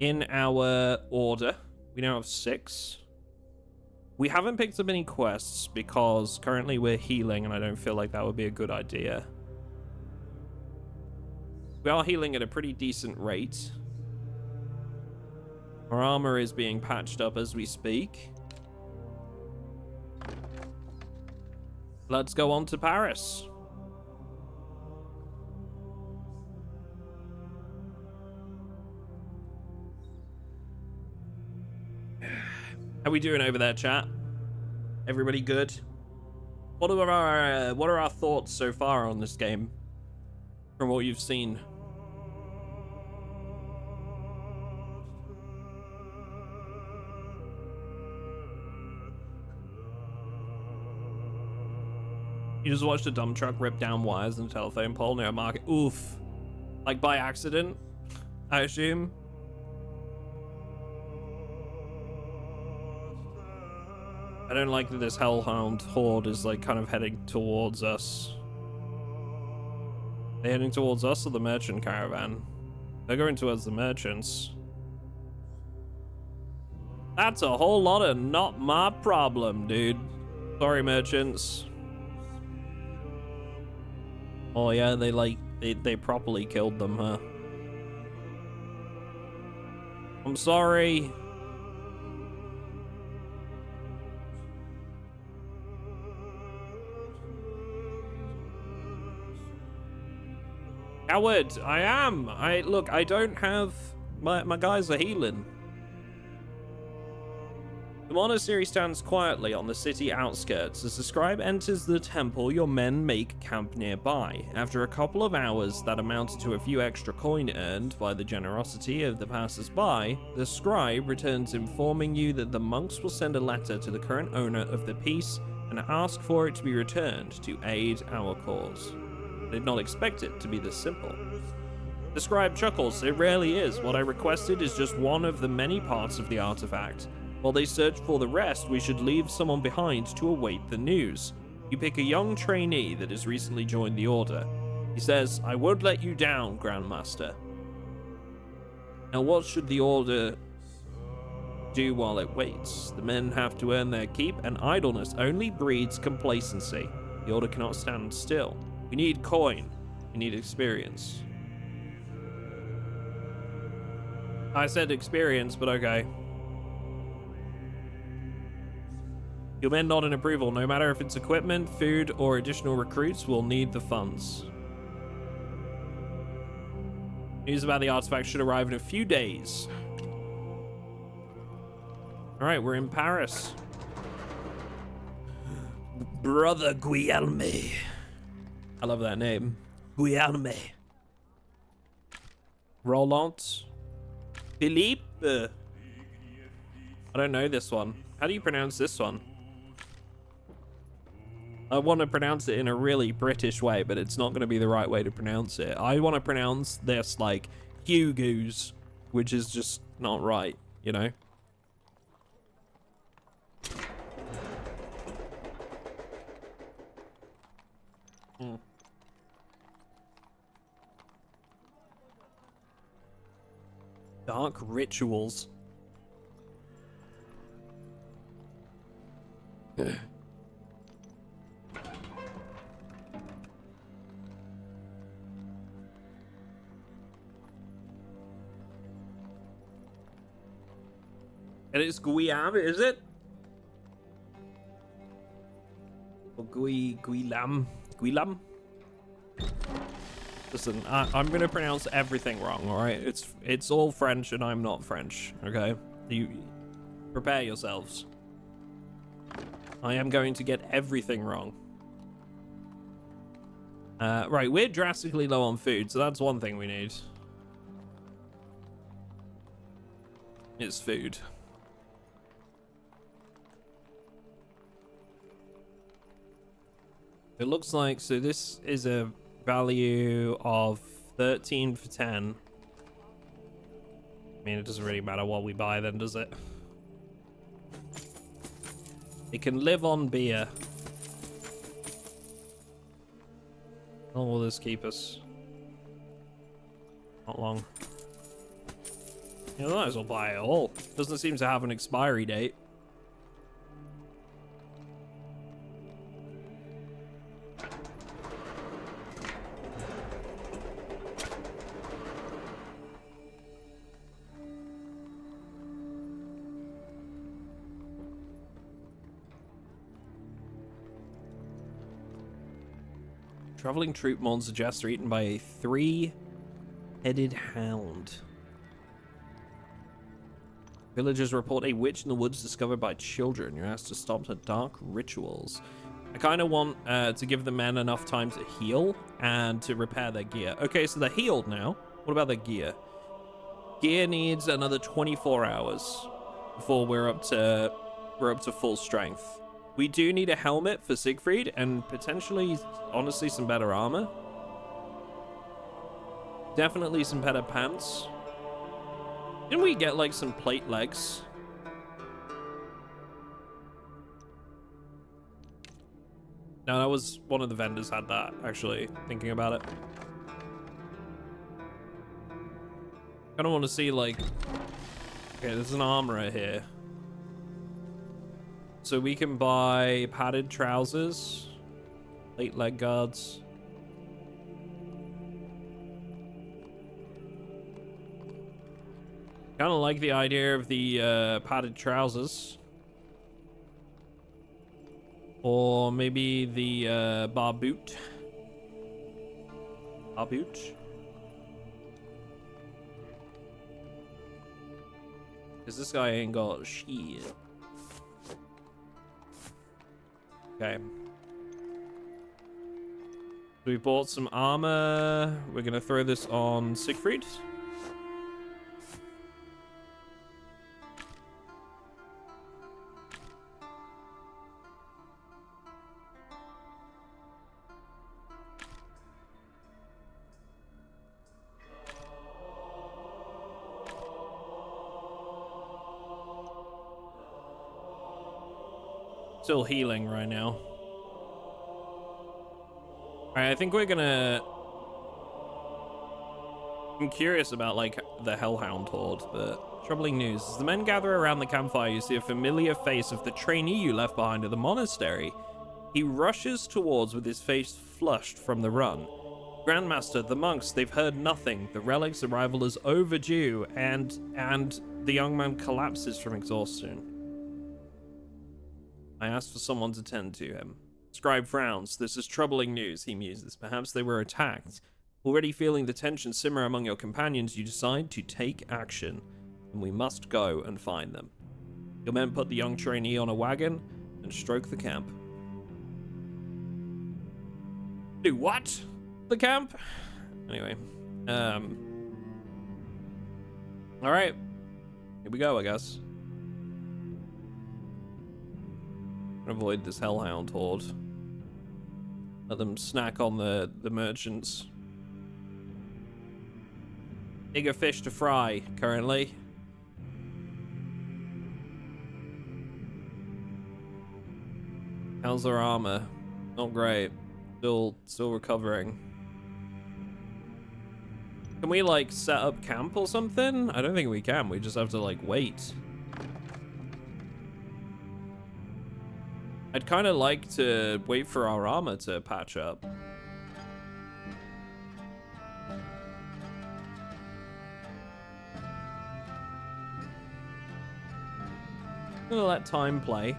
in our order. We now have 6. We haven't picked up any quests because currently we're healing and I don't feel like that would be a good idea. We are healing at a pretty decent rate. Our armor is being patched up as we speak. Let's go on to Paris. How we doing over there, chat? Everybody good? What are our thoughts so far on this game from what you've seen? You just watched a dump truck rip down wires in a telephone pole near a market. Oof. Like by accident, I assume. I don't like that this Hellhound horde is like kind of heading towards us. They're heading towards us or the merchant caravan? They're going towards the merchants. That's a whole lot of not my problem, dude. Sorry, merchants. Oh yeah, they properly killed them, huh? I'm sorry. Coward, I am. Look, I don't have my guys are healing. The monastery stands quietly on the city outskirts. As the scribe enters the temple, your men make camp nearby. After a couple of hours that amounted to a few extra coin earned by the generosity of the passers-by, the scribe returns informing you that the monks will send a letter to the current owner of the piece and ask for it to be returned to aid our cause. I did not expect it to be this simple. The scribe chuckles. It rarely is. What I requested is just one of the many parts of the artifact. While they search for the rest, we should leave someone behind to await the news. You pick a young trainee that has recently joined the Order. He says, I won't let you down, Grandmaster. Now what should the Order do while it waits? The men have to earn their keep, and idleness only breeds complacency. The Order cannot stand still. We need coin. We need experience. I said experience, but okay. Your men nod in approval. No matter if it's equipment, food, or additional recruits, we'll need the funds. News about the artifact should arrive in a few days. Alright, we're in Paris. Brother Guillaume. I love that name. Guillaume. Roland. Philippe. I don't know this one. How do you pronounce this one? I want to pronounce it in a really British way, but it's not going to be the right way to pronounce it. I want to pronounce this like Hugo's, which is just not right, you know? Dark rituals. And it's Guillaume, is it? Or Guillaume? Listen, I'm gonna pronounce everything wrong, alright? It's all French and I'm not French, okay? You prepare yourselves. I am going to get everything wrong. Right, we're drastically low on food, so that's one thing we need. It's food. It looks like, so this is a value of 13 for 10. I mean, it doesn't really matter what we buy then, does it? It can live on beer. How long will this keep us? Not long. You might as well buy it all. Doesn't seem to have an expiry date. Traveling troop monster suggests are eaten by a 3-headed hound. Villagers report a witch in the woods discovered by children. You're asked to stop the dark rituals. I kind of want to give the men enough time to heal and to repair their gear. Okay, so they're healed now. What about their gear? Gear needs another 24 hours before we're up to full strength. We do need a helmet for Siegfried and potentially, honestly, some better armor. Definitely some better pants. Didn't we get like some plate legs? No, that was one of the vendors had that, actually, thinking about it. I don't want to see like, okay, there's an armorer here. So we can buy padded trousers, plate leg guards. Kind of like the idea of the padded trousers. Or maybe the bar boot. Bar boot. Because this guy ain't got shit. Okay. We bought some armor. We're gonna throw this on Siegfried. still healing right now. Alright, I think we're gonna... I'm curious about, like, the Hellhound Horde, but... Troubling news. As the men gather around the campfire, you see a familiar face of the trainee you left behind at the monastery. He rushes towards with his face flushed from the run. Grandmaster, the monks, they've heard nothing. The relic's arrival is overdue, and the young man collapses from exhaustion. I asked for someone to tend to him. Scribe frowns. This is troubling news, he muses. Perhaps they were attacked. Already feeling the tension simmer among your companions, you decide to take action, and we must go and find them. Your men put the young trainee on a wagon and stroke the camp. Do what? The camp? Anyway, all right, here we go, I guess. Avoid this Hellhound Horde. Let them snack on the merchants. Bigger fish to fry, currently. How's their armor? Not great. Still recovering. Can we, like, set up camp or something? I don't think we can. We just have to, like, wait. I'd kind of like to wait for our armor to patch up. I'm gonna let time play.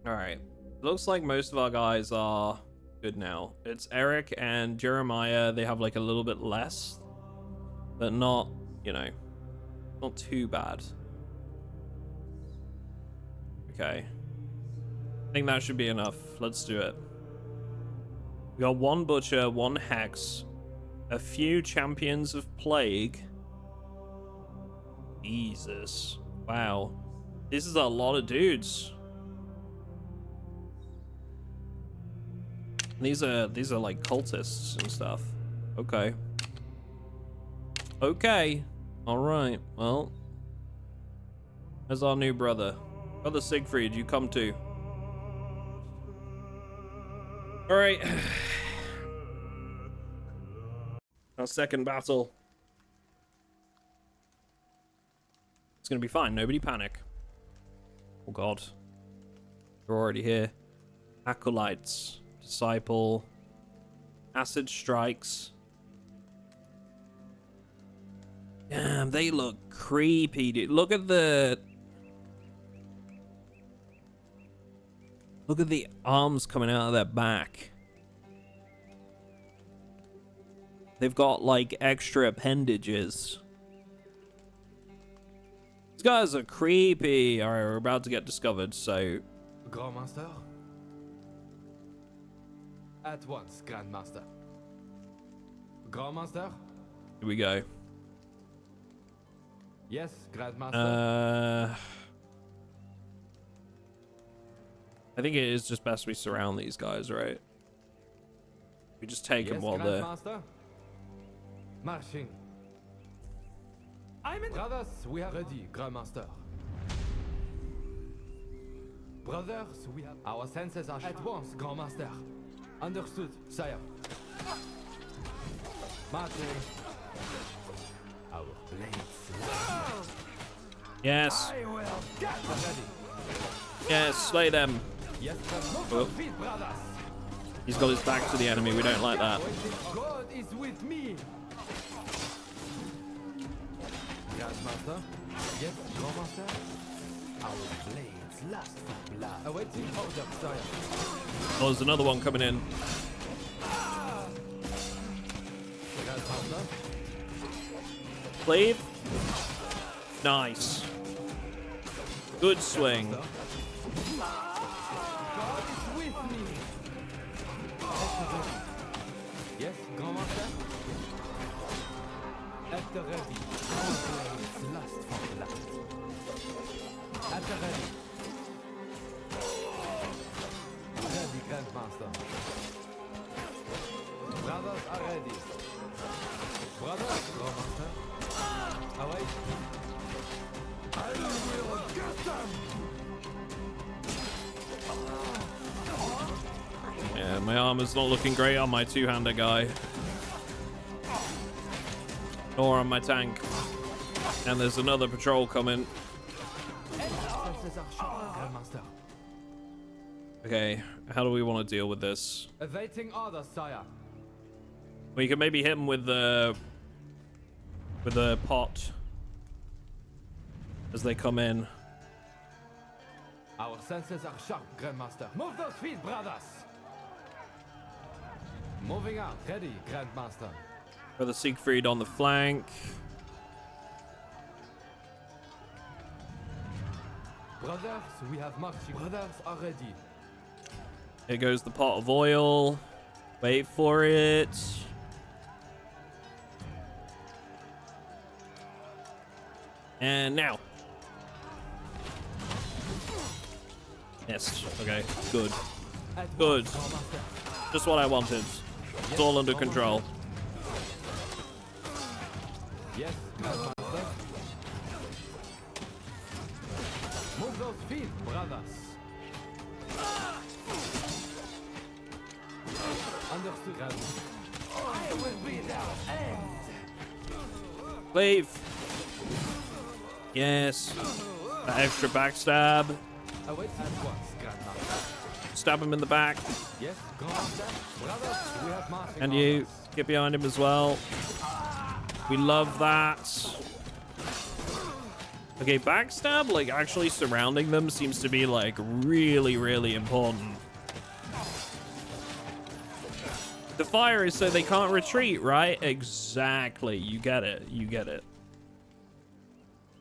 Alright. Looks like most of our guys are good now. It's Eric and Jeremiah. They have like a little bit less, but not, you know, not too bad. Okay. I think that should be enough. Let's do it. We got one butcher, one hex, a few champions of plague. Jesus. Wow. This is a lot of dudes. These are like cultists and stuff. Okay. Okay. All right. Well, there's our new brother. Brother Siegfried, you come too. All right. Our second battle. It's gonna be fine. Nobody panic. Oh God. They're already here. Acolytes. Disciple. Acid strikes. Damn, they look creepy, dude. Look at the arms coming out of their back. They've got like extra appendages. These guys are creepy. Alright, we're about to get discovered, so Grandmaster? At once, Grandmaster. Grandmaster? here we go. Yes, Grandmaster. I think it is just best we surround these guys, right? We just take them while they're... Grandmaster? Marching. I'm in... Brothers, we are ready, Grandmaster. Brothers, we have... Our senses are... At once, Grandmaster. Understood, sire. Marching. Our blades. Yes. I will get ready. Yes, slay them. Yes, Oh. feet, brothers. He's got his back to the enemy. We don't like that. God is with me. Grandmaster? Yes, Grandmaster? Our blades last for blood. Awaiting order, sire. Oh, there's another one coming in. Grandmaster? Cleave. Nice. Good swing. God is with me. Yes, Grandmaster? At the ready. Our blades last for blood. At the ready. Ready, Grandmaster. Brothers are ready. Brothers, Grandmaster. Awaiting my armor's not looking great on my two-hander guy. Or on my tank. And there's another patrol coming. Okay, how do we want to deal with this? Awaiting orders, sire. We can maybe hit him with the pot as they come in. Our senses are sharp, Grandmaster. Move those feet, brothers! Moving out. Ready, Grandmaster. Brother Siegfried on the flank. Brothers, we have marching. Brothers are ready. Here goes the pot of oil. Wait for it. And now. Yes. Okay. Good. Good. Just what I wanted. It's all under control. Yes, Grandmaster. Move those feet, brothers. Understood, Grandmaster. I will be their end. Leave. Yes. That extra backstab. Await at once, Grandmaster. Stab him in the back. Yes, Grandmaster. Brothers, we have marching And you orders. get behind him as well. We love that. Okay, backstab, like actually surrounding them seems to be like really, really important. The fire is so they can't retreat, right? Exactly. You get it. You get it.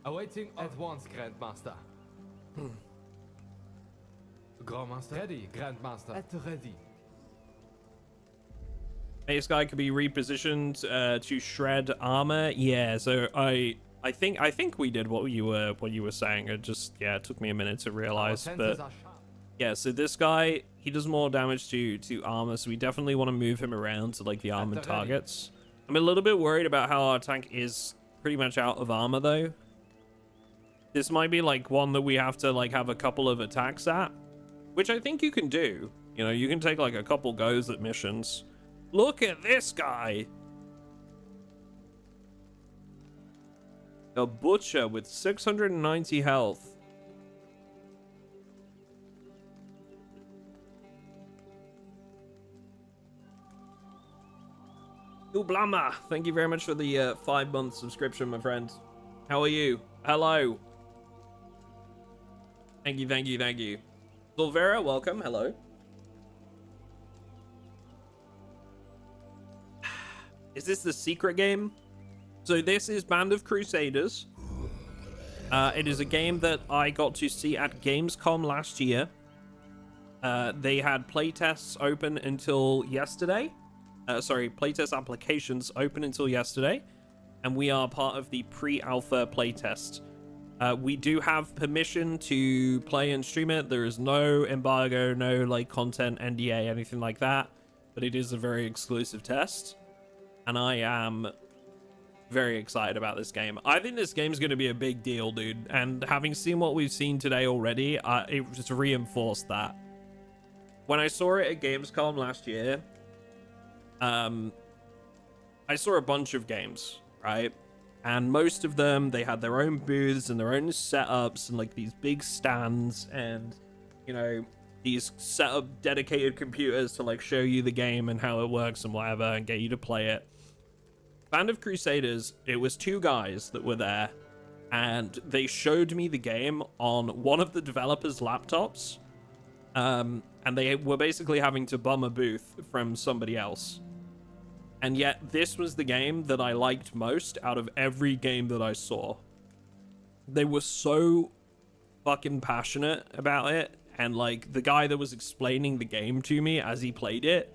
Awaiting at once, Grandmaster. Grandmaster. Ready, Grandmaster. At ready. This guy could be repositioned to shred armor. Yeah, so I think we did what you were saying. It just it took me a minute to realize, but yeah, so this guy, he does more damage to armor, so we definitely want to move him around to like the armored targets. I'm a little bit worried about how our tank is pretty much out of armor though. This might be like one that we have to like have a couple of attacks at, which I think you can do. You know, you can take like a couple goes at missions. Look at this guy. A butcher with 690 health. Ublama, thank you very much for the 5-month subscription, my friend. How are you? Hello. Thank you, thank you, thank you. Silvera, welcome. Hello. Is this the secret game? So this is Band of Crusaders. It is a game that I got to see at Gamescom last year. They had playtests open until yesterday. Playtest applications open until yesterday. And we are part of the pre-alpha playtest. We do have permission to play and stream it. There is no embargo, no like content, NDA, anything like that. But it is a very exclusive test. And I am very excited about this game. I think this game's going to be a big deal, dude. And having seen what we've seen today already, it just reinforced that. When I saw it at Gamescom last year, I saw a bunch of games, right? And most of them, they had their own booths and their own setups and like these big stands and, you know, these set up dedicated computers to like show you the game and how it works and whatever and get you to play it. Band of Crusaders, it was 2 guys that were there and they showed me the game on one of the developers' laptops. And they were basically having to bum a booth from somebody else. And yet this was the game that I liked most out of every game that I saw. They were so fucking passionate about it. And like the guy that was explaining the game to me as he played it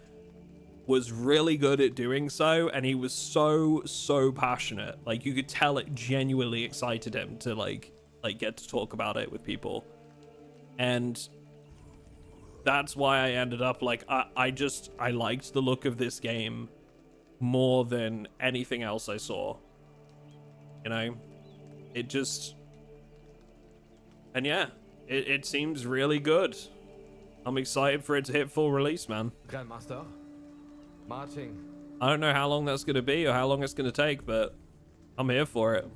was really good at doing so. And he was so passionate. Like you could tell it genuinely excited him to like get to talk about it with people. And that's why I ended up like, I liked the look of this game more than anything else I saw. You know, it just, and yeah, it seems really good. I'm excited for it to hit full release, man. Grandmaster. Marching. I don't know how long that's going to be or how long it's going to take, but I'm here for it.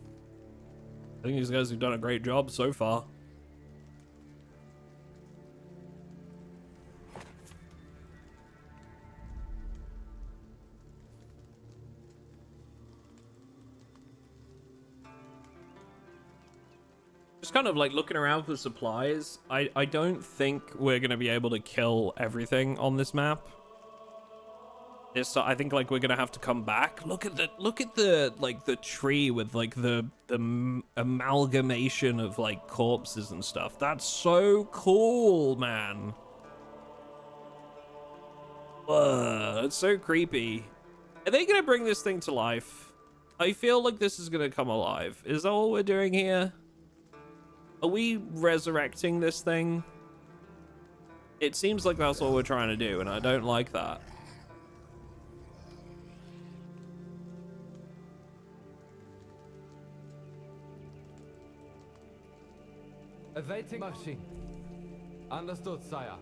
I think these guys have done a great job so far. Just kind of like looking around for supplies. I don't think we're going to be able to kill everything on this map. I think like we're gonna have to come back. Look at the like the tree with like the amalgamation of like corpses and stuff. That's so cool, man. Whoa, it's so creepy. Are they gonna bring this thing to life? I feel like this is gonna come alive. Is that what we're doing here? Are we resurrecting this thing? It seems like that's what we're trying to do, and I don't like that. Awaiting machine. Understood, sire.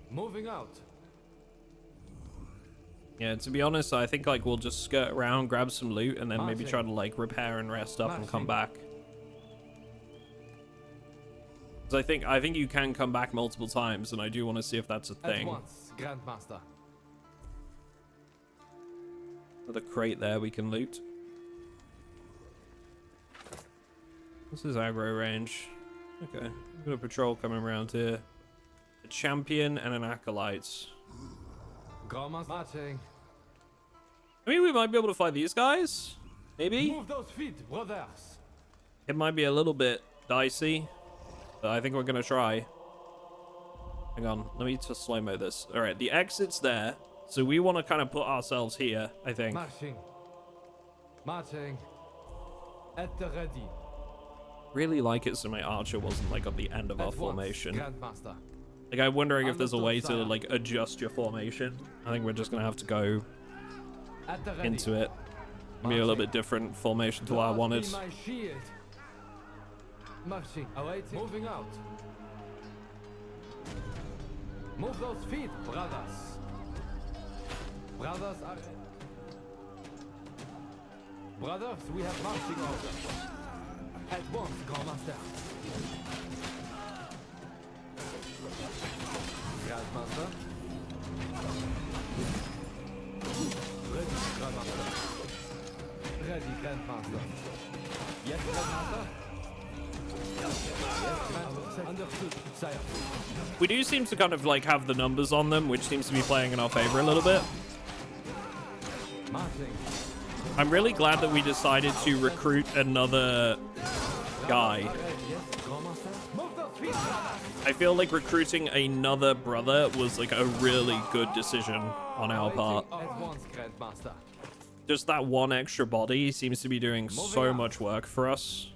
Moving out. Yeah, to be honest, I think like we'll just skirt around, grab some loot, and then maybe try to like repair and rest up and come back. Because I think you can come back multiple times, and I do want to see if that's a thing. At once, Grandmaster. Another crate there we can loot. This is aggro range. Okay, we've got a patrol coming around here. A champion and an acolyte. Marching. I mean, we might be able to fight these guys. Maybe. Move those feet, brothers. It might be a little bit dicey, but I think we're gonna try. Hang on, let me just slow-mo this. All right, the exit's there, so we want to kind of put ourselves here, I think. Marching. Marching. At the ready. Really like it so my archer wasn't like at the end of our formation. Grandmaster. Like I'm wondering if there's a way to like adjust your formation. I think we're just gonna have to go into it. Maybe a little bit different formation to what I wanted. Marching. Awaiting. Moving out. Move those feet, brothers. Brothers are... Brothers, we have marching orders. At once, Grandmaster. Grandmaster. Ready, Grandmaster. Ready, Grandmaster. Yes, Grandmaster. Yes, Grandmaster. Understood, sire. We do seem to kind of like have the numbers on them, which seems to be playing in our favor a little bit. Marching. I'm really glad that we decided to recruit another guy. I feel like recruiting another brother was like a really good decision on our part. Just that one extra body seems to be doing so much work for us.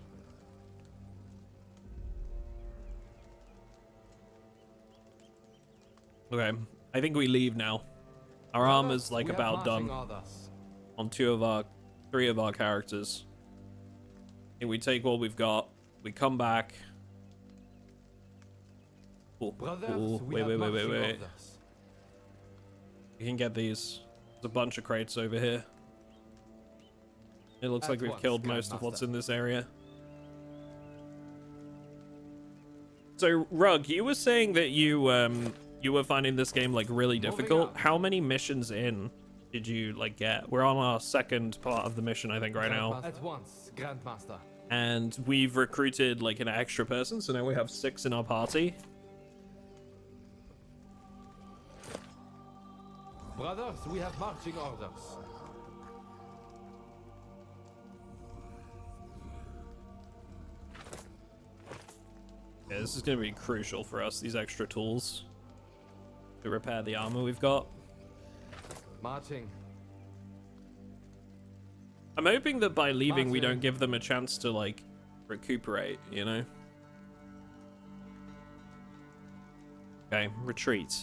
Okay, I think we leave now. Our armor's like about done on three of our characters. And we take what we've got. We come back. Oh, wait. We can get these. There's a bunch of crates over here. It looks like we've killed most of what's in this area. So, Rug, you were saying that you were finding this game like really difficult. How many missions in did you like get? We're on our second part of the mission, I think, right now. At once, Grandmaster. And we've recruited like an extra person, so now we have 6 in our party. Brothers, we have marching orders. Yeah, this is going to be crucial for us, these extra tools to repair the armor we've got. Marching. I'm hoping that by leaving we don't give them a chance to like recuperate, you know? Okay, retreat.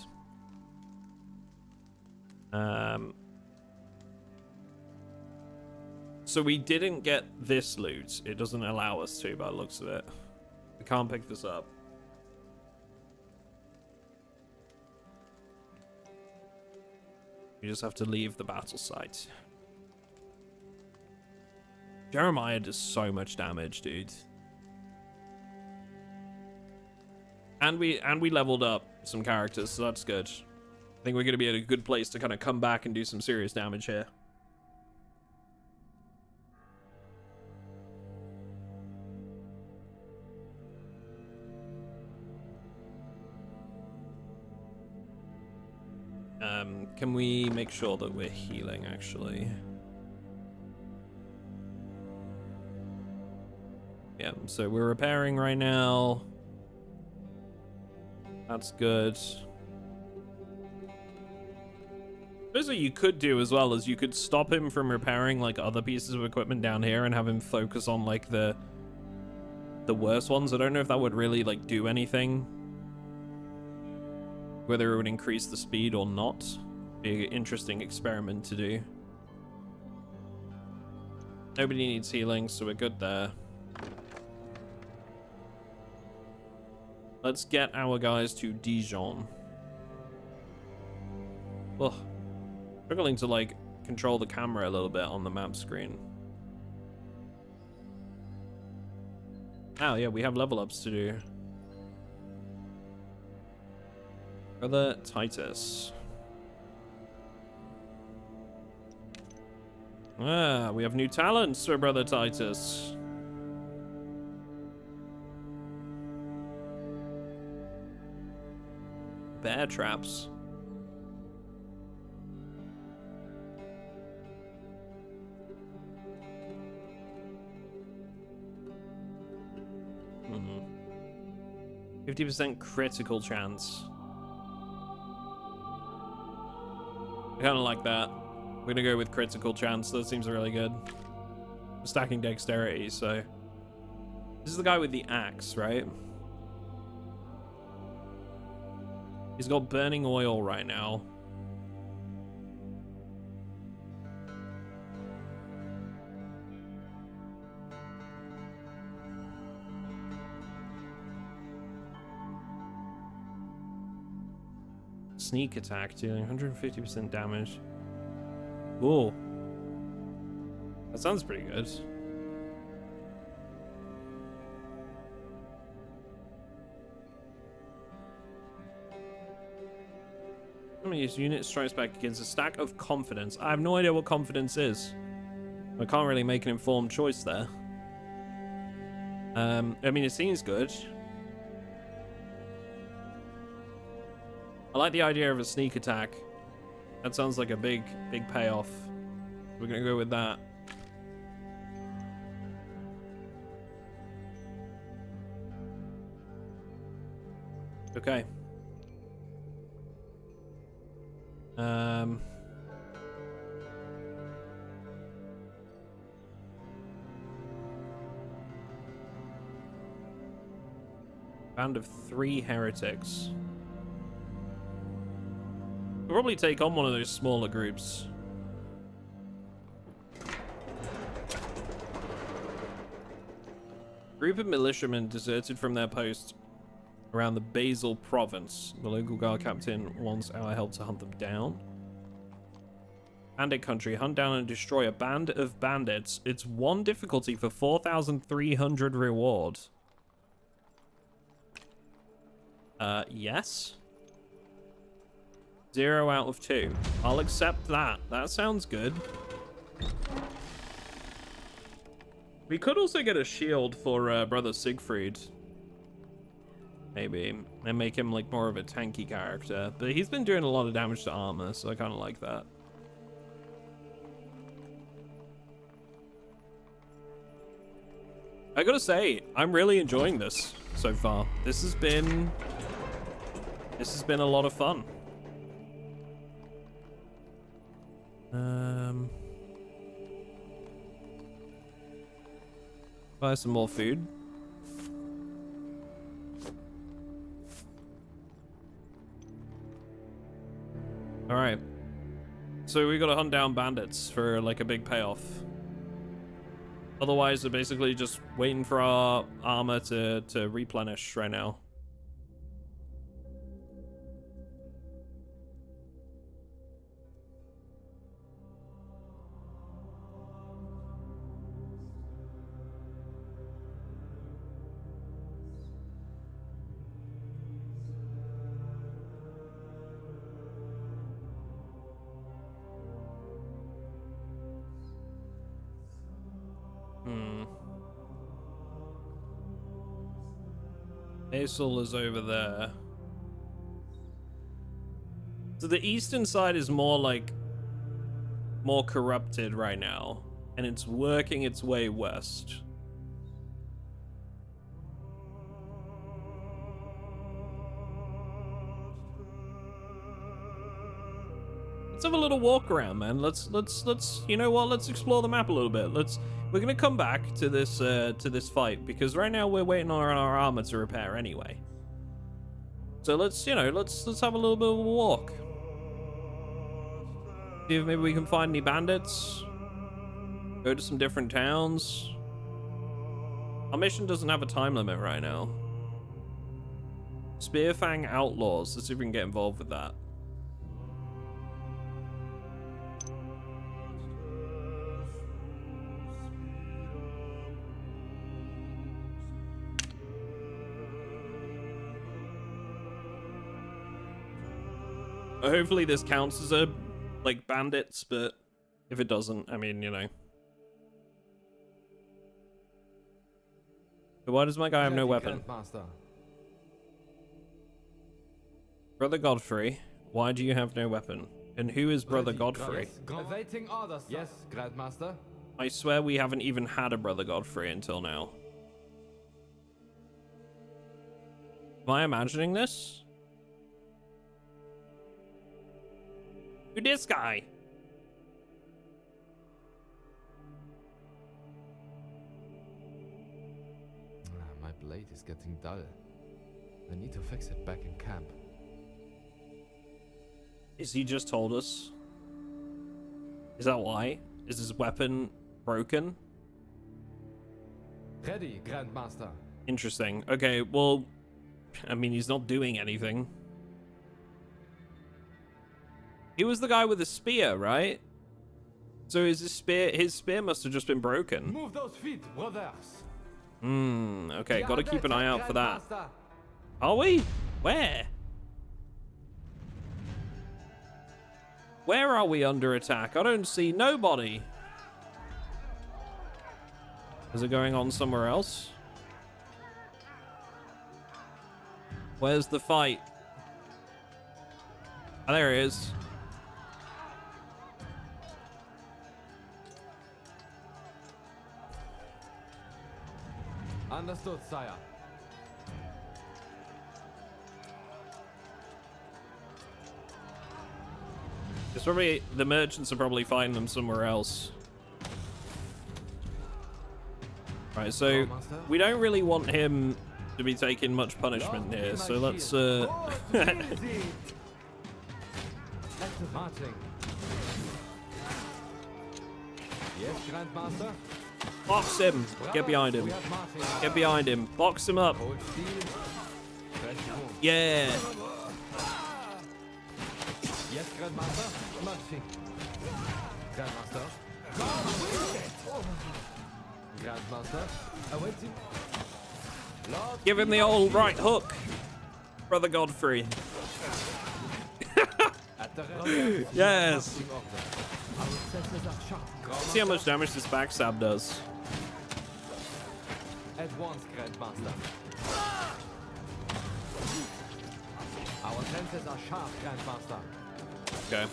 So we didn't get this loot. It doesn't allow us to by the looks of it. We can't pick this up. You just have to leave the battle site. Jeremiah does so much damage, dude. And we leveled up some characters, so that's good. I think we're going to be at a good place to kind of come back and do some serious damage here. Can we make sure that we're healing, actually? Yeah, so we're repairing right now. That's good. Suppose what you could do as well is you could stop him from repairing like other pieces of equipment down here and have him focus on like the worst ones. I don't know if that would really like do anything. Whether it would increase the speed or not. Be an interesting experiment to do. Nobody needs healing, so we're good there. Let's get our guys to Dijon. Ugh. Struggling to, like, control the camera a little bit on the map screen. Oh, yeah, we have level ups to do. Brother Titus. Ah, we have new talents for Brother Titus. Bear traps. Mm-hmm. 50% critical chance. I kind of like that. We're gonna go with critical chance. That seems really good. We're stacking dexterity, so this is the guy with the axe, right? He's got burning oil right now. Sneak attack, dealing 150% damage. Ooh. That sounds pretty good. Use unit strikes back against a stack of confidence. I have no idea what confidence is. I can't really make an informed choice there. I mean, it seems good. I like the idea of a sneak attack. That sounds like a big payoff. We're gonna go with that. Okay. Band of 3 heretics. We'll probably take on one of those smaller groups. Group of militiamen deserted from their post around the Basel province. The local guard captain wants our help to hunt them down. Bandit country. Hunt down and destroy a band of bandits. It's 1 difficulty for 4,300 reward. Yes. 0 out of 2. I'll accept that. That sounds good. We could also get a shield for Brother Siegfried. Maybe. And make him like more of a tanky character. But he's been doing a lot of damage to armor, so I kind of like that. I gotta say, I'm really enjoying this so far. This has been a lot of fun. Buy some more food. All right. So we gotta hunt down bandits for like a big payoff. Otherwise, we're basically just waiting for our armor to replenish right now. Aesol is over there. So the eastern side is more corrupted right now, and it's working its way west. Let's have a little walk around, man. Let's you know what? Let's explore the map a little bit. We're gonna come back to this fight because right now we're waiting on our armor to repair anyway. So let's have a little bit of a walk. See if maybe we can find any bandits. Go to some different towns. Our mission doesn't have a time limit right now. Spearfang Outlaws. Let's see if we can get involved with that. Hopefully this counts as a, bandits, but if it doesn't, I mean, you know. So why does my guy have no weapon? Brother Godfrey, why do you have no weapon? And who is Brother Godfrey? Awaiting orders. Yes, Grandmaster. I swear we haven't even had a Brother Godfrey until now. Am I imagining this? Who this guy? My blade is getting dull. I need to fix it back in camp. Is he just told us? Is that why? Is his weapon broken? Ready, Grandmaster. Interesting. Okay, well, I mean, he's not doing anything. He was the guy with the spear, right? So is his spear must have just been broken. Move those feet, brothers. Okay, gotta keep an eye out for that. Are we? Where? Where are we under attack? I don't see nobody. Is it going on somewhere else? Where's the fight? Oh, there it is. Understood, sire. It's probably the merchants are probably finding them somewhere else. Right, so we don't really want him to be taking much punishment here, so let's Marching. Yes, Grandmaster. box him. Get behind him. Get behind him. Box him up. Yeah. Yes, Grandmaster. Marching. Grandmaster. Grandmaster. Awaiting. Give him the old right hook, Brother Godfrey. Yes. Let's see how much damage this backstab does. At once, Grandmaster. Our senses are sharp, Grandmaster. Okay.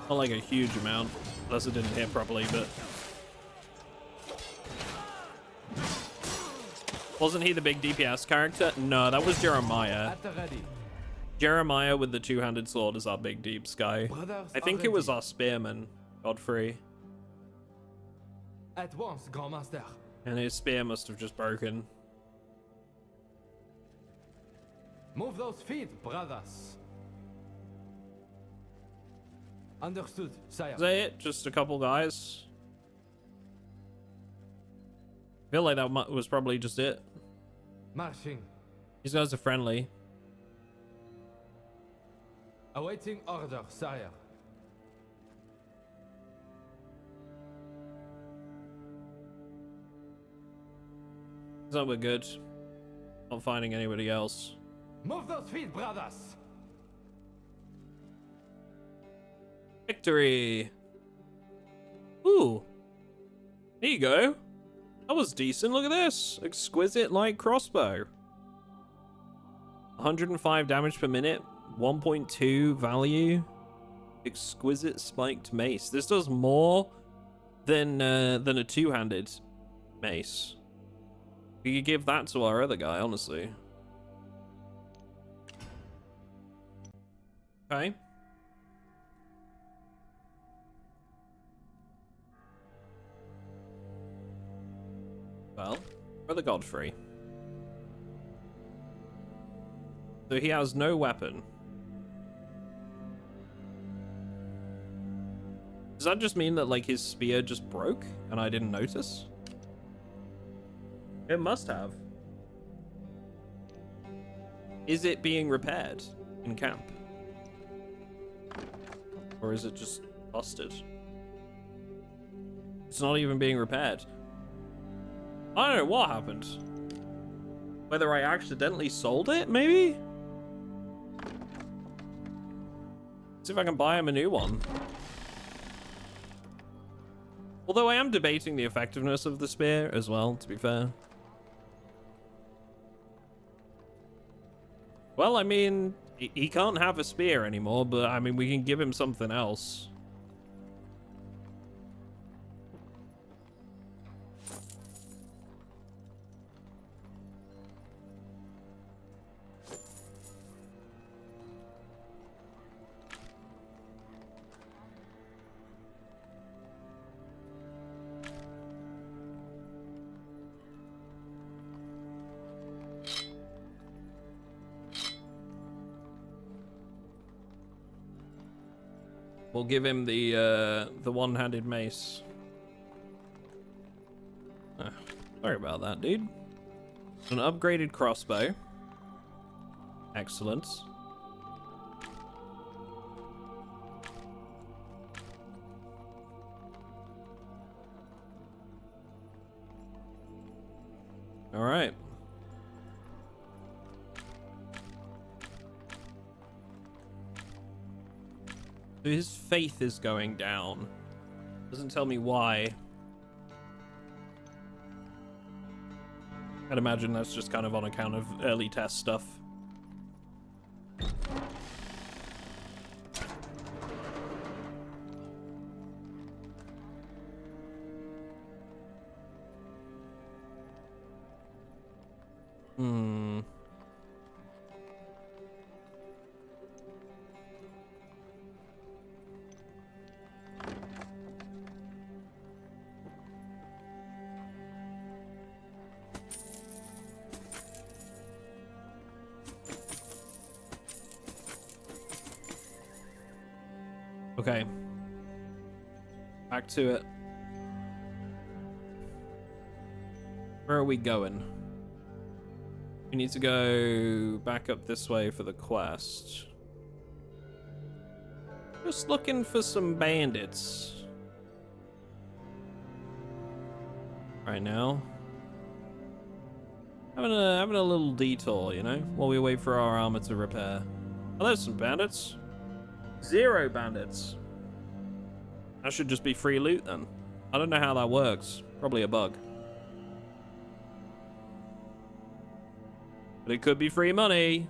Not like a huge amount, unless it didn't hit properly, but... Wasn't he the big DPS character? No, that was Jeremiah. At the ready. Jeremiah with the two-handed sword is our big deeps guy. Brothers I think it was our spearman, Godfrey. At once, Grandmaster. And his spear must have just broken. Move those feet, brothers. Understood, sire. Is that it? Just a couple guys? feel like that was probably just it. Marching. These guys are friendly. Awaiting order, sire. So we're good. Not finding anybody else. Move those feet, brothers. Victory! Ooh. There you go. That was decent. Look at this. Exquisite light crossbow. 105 damage per minute. 1.2 value. Exquisite spiked mace. This does more than a two-handed mace. We could give that to our other guy, honestly. Okay. Well, Brother Godfrey. So he has no weapon. Does that just mean that, like, his spear just broke and I didn't notice? It must have. Is it being repaired in camp? Or is it just busted? It's not even being repaired. I don't know what happened. Whether I accidentally sold it, maybe? See if I can buy him a new one. Although I am debating the effectiveness of the spear as well, to be fair. Well, I mean, he can't have a spear anymore, but I mean, we can give him something else. We'll give him the one-handed mace. Sorry about that, dude. An upgraded crossbow. Excellent. All right. So his faith is going down. Doesn't tell me why. I'd imagine that's just kind of on account of early test stuff. Okay. Back to it. Where are we going? We need to go back up this way for the quest. Just looking for some bandits. Right now. Having a little detour, you know, while we wait for our armor to repair. Oh, there's some bandits. 0 bandits. That should just be free loot then. I don't know how that works. Probably a bug. But it could be free money.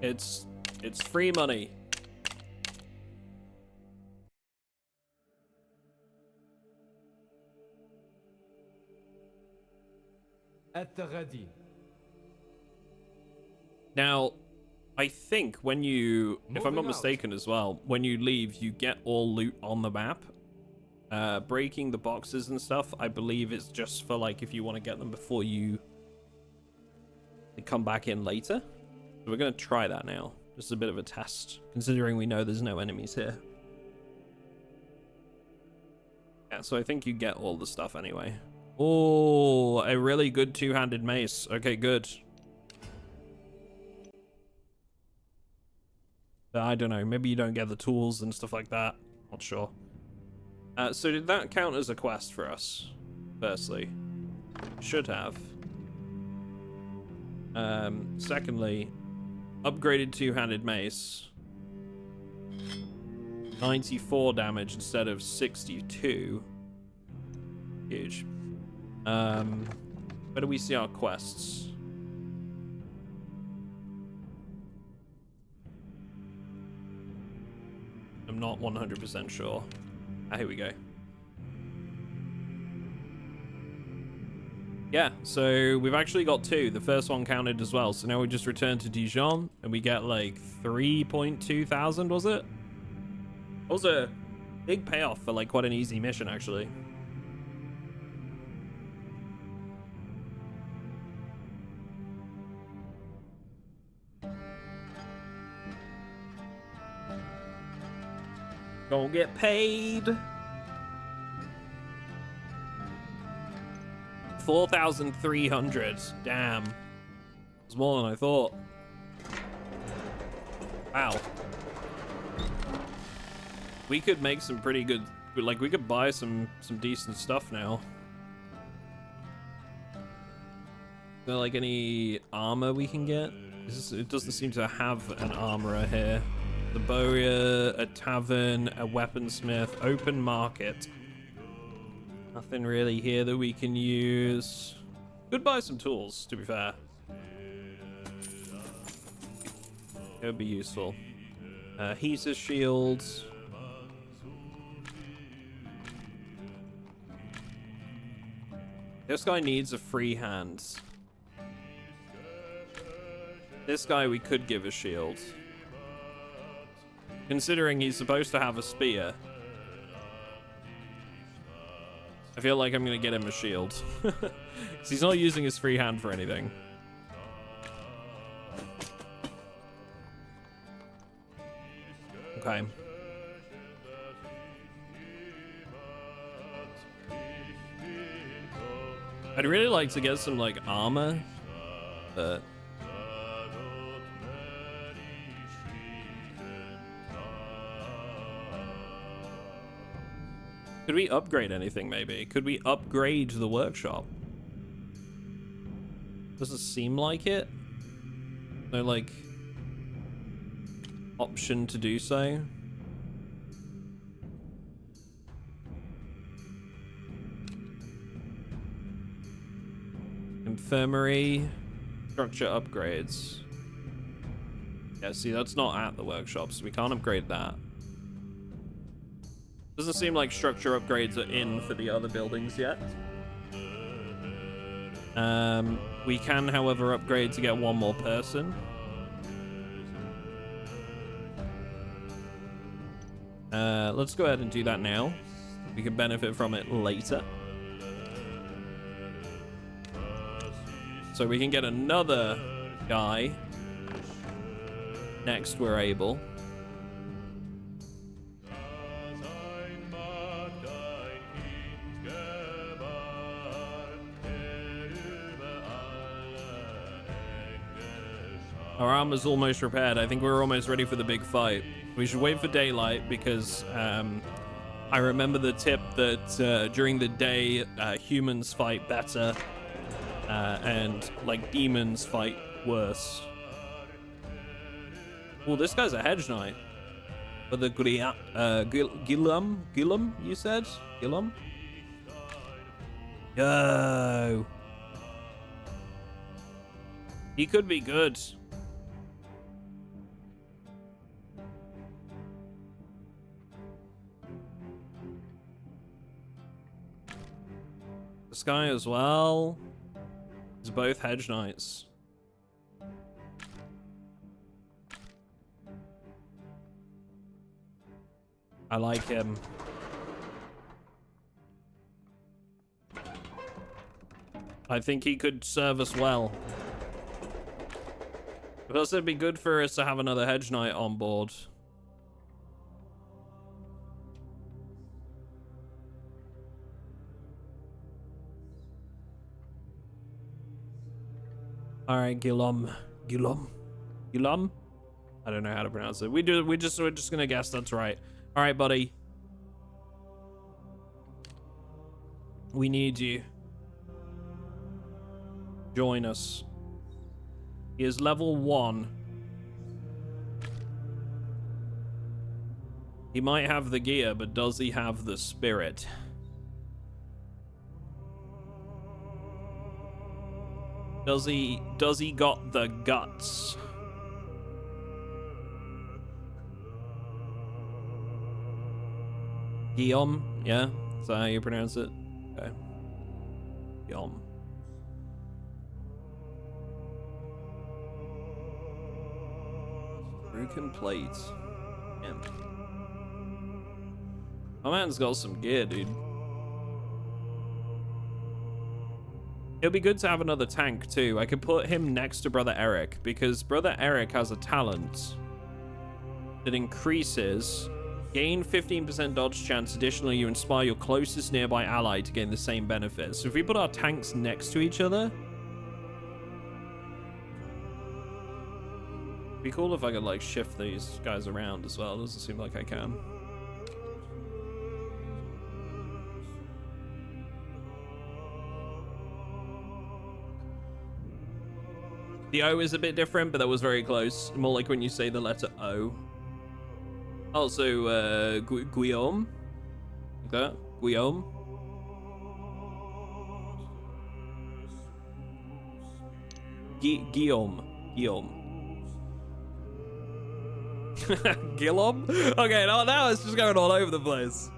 It's free money. At the ready. Now, I think when you, if I'm not mistaken as well, when you leave, you get all loot on the map. Breaking the boxes and stuff, I believe it's just for, like, if you want to get them before you come back in later. So we're going to try that now. Just a bit of a test, considering we know there's no enemies here. Yeah, so I think you get all the stuff anyway. Oh, a really good two-handed mace. Okay, good. I don't know, maybe you don't get the tools and stuff like that. Not sure. So did that count as a quest for us? Firstly. Should have. Secondly, upgraded two-handed mace. 94 damage instead of 62. Huge. Where do we see our quests? I'm not 100% sure. Ah, here we go. Yeah, so we've actually got 2. The first one counted as well. So now we just return to Dijon and we get like 3.2 thousand, was it? That was a big payoff for like quite an easy mission, actually. Gonna get paid. 4,300. Damn. It's more than I thought. Wow. We could make some pretty good, like we could buy some decent stuff now. Is there like any armor we can get? It doesn't seem to have an armorer here. The bowyer, a tavern, a weaponsmith, open market. Nothing really here that we can use. Could buy some tools, to be fair. It would be useful. Heater shields. This guy needs a free hand. This guy we could give a shield. Considering he's supposed to have a spear. I feel like I'm gonna get him a shield. Because he's not using his free hand for anything. Okay. I'd really like to get some, like, armor. But... could we upgrade anything, maybe? Could we upgrade the workshop? Doesn't seem like it. No, like, option to do so. Infirmary. Structure upgrades. Yeah, see, that's not at the workshop, so we can't upgrade that. Doesn't seem like structure upgrades are in for the other buildings yet. We can, however, upgrade to get one more person. Let's go ahead and do that now. We can benefit from it later. So we can get another guy next we're able. Our armor's almost repaired. I think we're almost ready for the big fight. We should wait for daylight because I remember the tip that during the day humans fight better and like demons fight worse. Well, this guy's a hedge knight. But the Gillum, you said? Gillum? Yo. He could be good. This guy as well. He's both hedge knights. I like him. I think he could serve us well. Plus, it'd be good for us to have another hedge knight on board. All right, Gilum. I don't know how to pronounce it. We're just gonna guess that's right. All right, buddy. We need you. Join us. He is level 1. He might have the gear, but does he have the spirit? Does he got the guts? Guillaume, yeah? Is that how you pronounce it? Okay. Guillaume. Broken plates. Damn. My man's got some gear, dude. It'll be good to have another tank too. I could put him next to Brother Eric because Brother Eric has a talent that increases gain 15% dodge chance. Additionally, you inspire your closest nearby ally to gain the same benefits. So if we put our tanks next to each other, it'd be cool if I could like shift these guys around as well. Doesn't seem like I can. The O is a bit different, but that was very close. More like when you say the letter O. Also, Guillaume. Like that? Guillaume. Guillaume. Guillaume? Okay, now it's just going all over the place.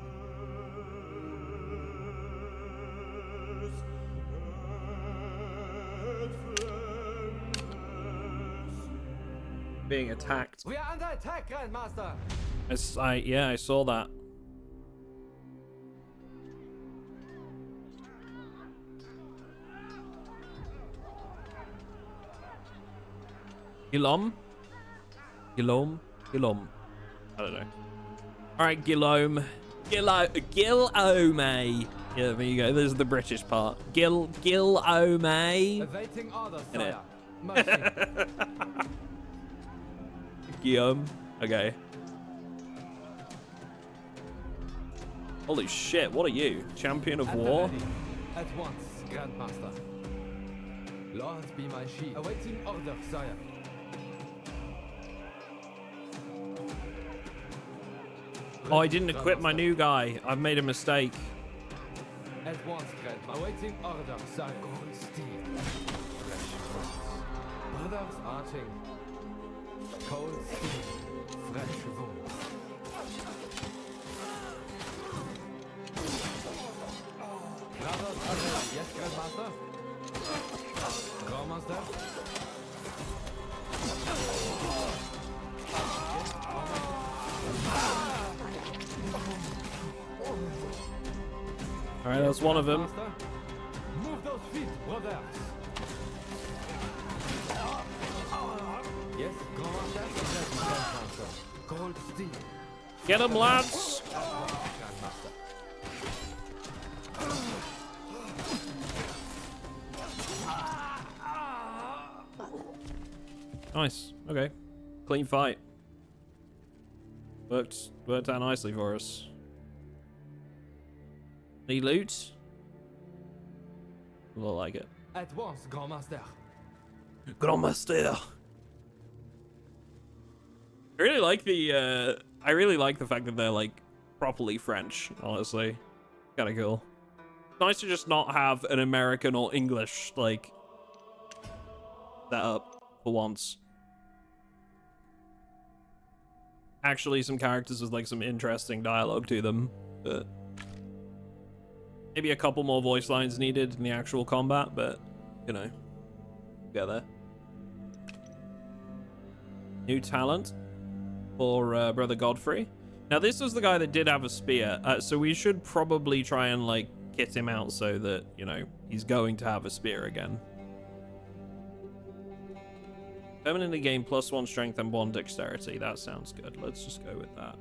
Being attacked. We are under attack, Grandmaster. I saw that. Guillaume. I don't know. All right, Guillaume. Guillaume. Yeah, there you go. There's the British part. Guillaume. Awaiting orders, sire. Guillaume. Okay. Holy shit, what are you? Champion of War? At once, Grandmaster. Lord be my shield. Awaiting order, sire. Oh, I didn't equip my new guy. I've made a mistake. At once, Grandmaster. Awaiting order, sire. Gold steel. Fresh wounds. Brothers arching. Cold steel. Fresh wounds. Brothers arching. Yes, Grandmaster. Grandmaster. All right, that's one of them. Move those feet, brothers. Yes, Grandmaster. Gold steel. Get him, lads. Nice. Okay. Clean fight. Worked out nicely for us. Any loot? We'll like it. At once, Grandmaster. Grandmaster. I really like the fact that they're like properly French, honestly. Kinda cool. It's nice to just not have an American or English like set up for once. Actually some characters with like some interesting dialogue to them, but maybe a couple more voice lines needed in the actual combat, but you know, get there. New talent for Brother Godfrey. Now this was the guy that did have a spear, so we should probably try and like kit him out so that, you know, he's going to have a spear again. Permanently gain +1 strength and 1 dexterity. That sounds good. Let's just go with that.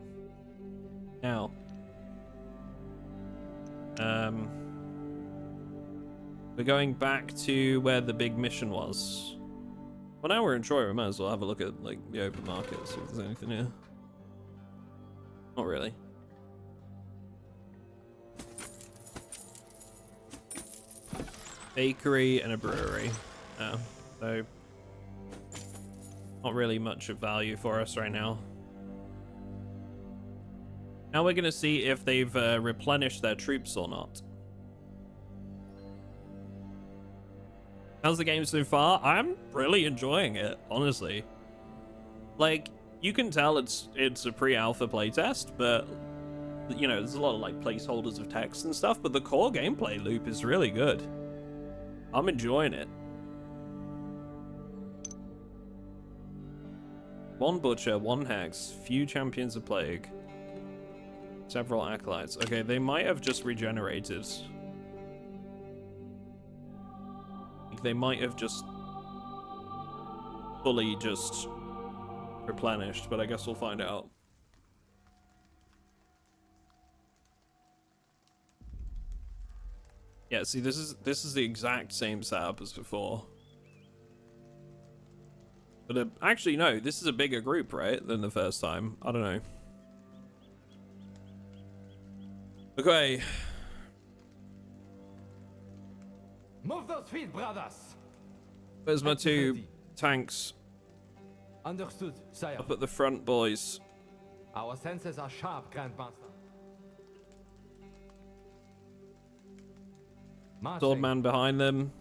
Now, we're going back to where the big mission was. Well, now we're in Troy, we might as well have a look at like the open market, see if there's anything here. Not really. Bakery and a brewery. So not really much of value for us right now. Now we're gonna see if they've replenished their troops or not. How's the game so far? I'm really enjoying it, honestly. Like, you can tell it's a pre-alpha playtest, but you know, there's a lot of like placeholders of text and stuff, but the core gameplay loop is really good. I'm enjoying it. One butcher, one hex, few champions of plague, several acolytes. Okay, they might have just regenerated. They might have just fully just replenished, but I guess we'll find out. Yeah, see, this is the exact same setup as before. But actually, no, this is a bigger group, right, than the first time. I don't know. Okay. Move those feet, brothers. Where's my two tanks? Understood, sire. Up at the front, boys. Our senses are sharp, Grandmaster. Swordman behind them.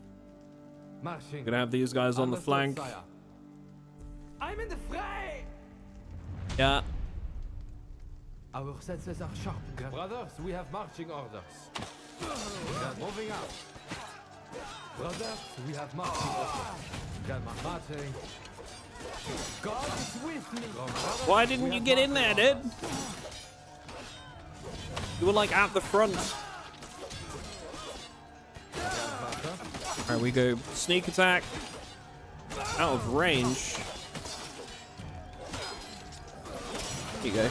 Marching. Gonna have these guys on the flank. Sire. I'm in the fray. Yeah. Our senses are sharp, brothers. We have marching orders. Moving out. Brothers, we have marching orders. Marching. God is with me. Why didn't you get in there, dude? You were like at the front. Alright, we go sneak attack. Out of range. Here you go.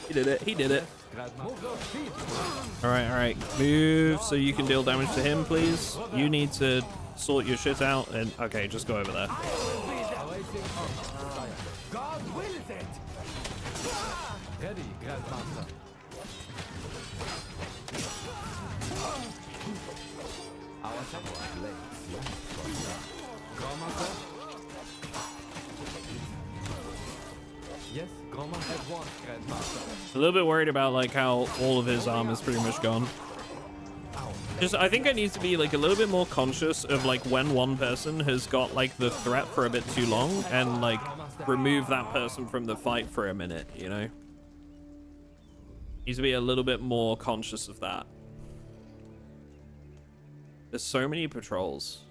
He did it. He did it. Alright. Move so you can deal damage to him, please. You need to sort your shit out. And okay, just go over there. God wills it. Ready, Grandmaster. Our Grandmaster. Yes, Grandmaster at once, Grandmaster. A little bit worried about like how all of his armor's pretty much gone. I think I need to be like a little bit more conscious of like when one person has got like the threat for a bit too long and like remove that person from the fight for a minute, you know? Needs to be a little bit more conscious of that. There's so many patrols.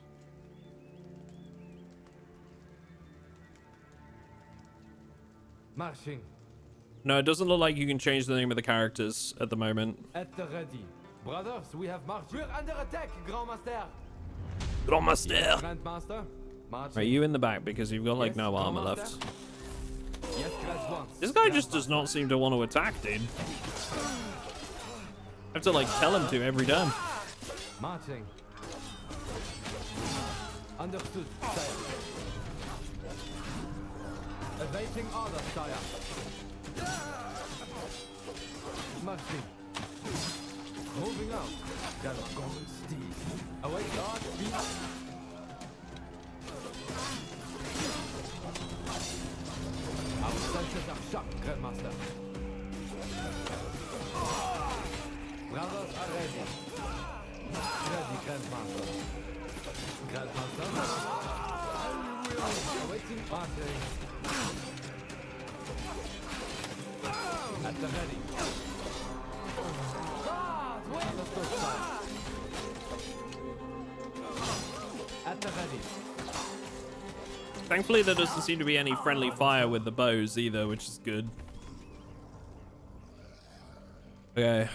Marching. No, it doesn't look like you can change the name of the characters at the moment. At the ready. Brothers, we have marched. We're under attack, Grandmaster. Grandmaster! Yes, Grandmaster. Marching. Are you in the back because you've got like Yes, no armor Grandmaster. left? Yes, Grandmaster. This guy just does not seem to want to attack, dude. I have to like tell him to every turn. Marching. Understood, sire. Awaiting orders, sire. Marching. Moving out. Got a golden steed. Await God, be. Our senses are sharp, Grandmaster. Brothers are ready. Ready, Grandmaster. Grandmaster. Awaiting marching. At the ready. Understood, sire. At the ready. Thankfully, there doesn't seem to be any friendly fire with the bows either, which is good. Okay.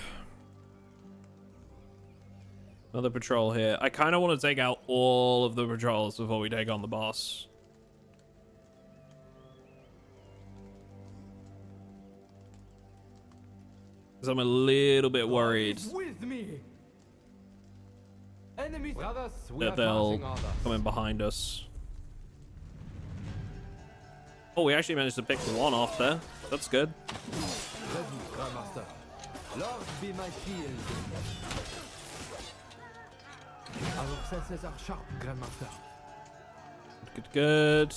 Another patrol here. I kind of want to take out all of the patrols before we take on the boss. Because I'm a little bit worried With me. Enemies. Brothers, we that have they'll marching orders. come in behind us. Oh, we actually managed to pick one off there. That's good. Ready, Grandmaster. Lord be my shield. Our senses are sharp, Grandmaster. Good.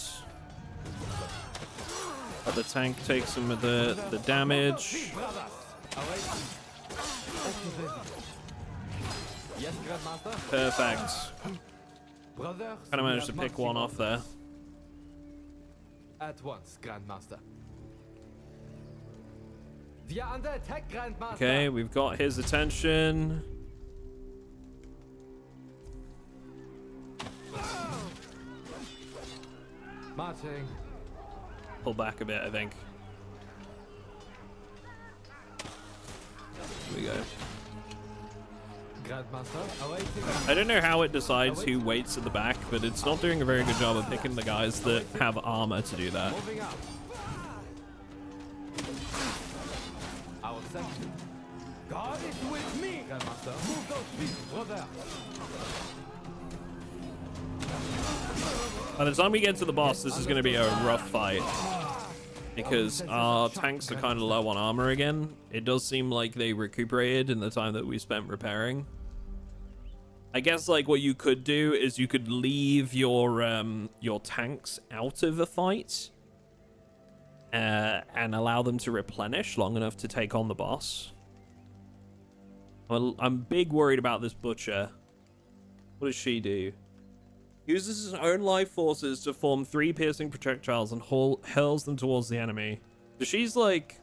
Let the tank take some of the damage. Yes, Grandmaster. Perfect. Brothers, Kind of managed to pick one off there. At once, Grandmaster. We are under attack, Grandmaster. Okay, we've got his attention. Marching. Pull back a bit, I think. Here we go. Grandmaster, awaiting. I don't know how it decides who waits at the back, but it's not doing a very good job of picking the guys that have armor to do that. Moving up. Our section. God is with me, Grandmaster. Move those feet, brother. By the time we get to the boss, this is going to be a rough fight. Because our tanks are kind of low on armor again. It does seem like they recuperated in the time that we spent repairing. I guess like what you could do is you could leave your tanks out of the fight. And allow them to replenish long enough to take on the boss. Well, I'm big worried about this butcher. What does she do? Uses his own life forces to form 3 piercing projectiles and hurls them towards the enemy. So she's like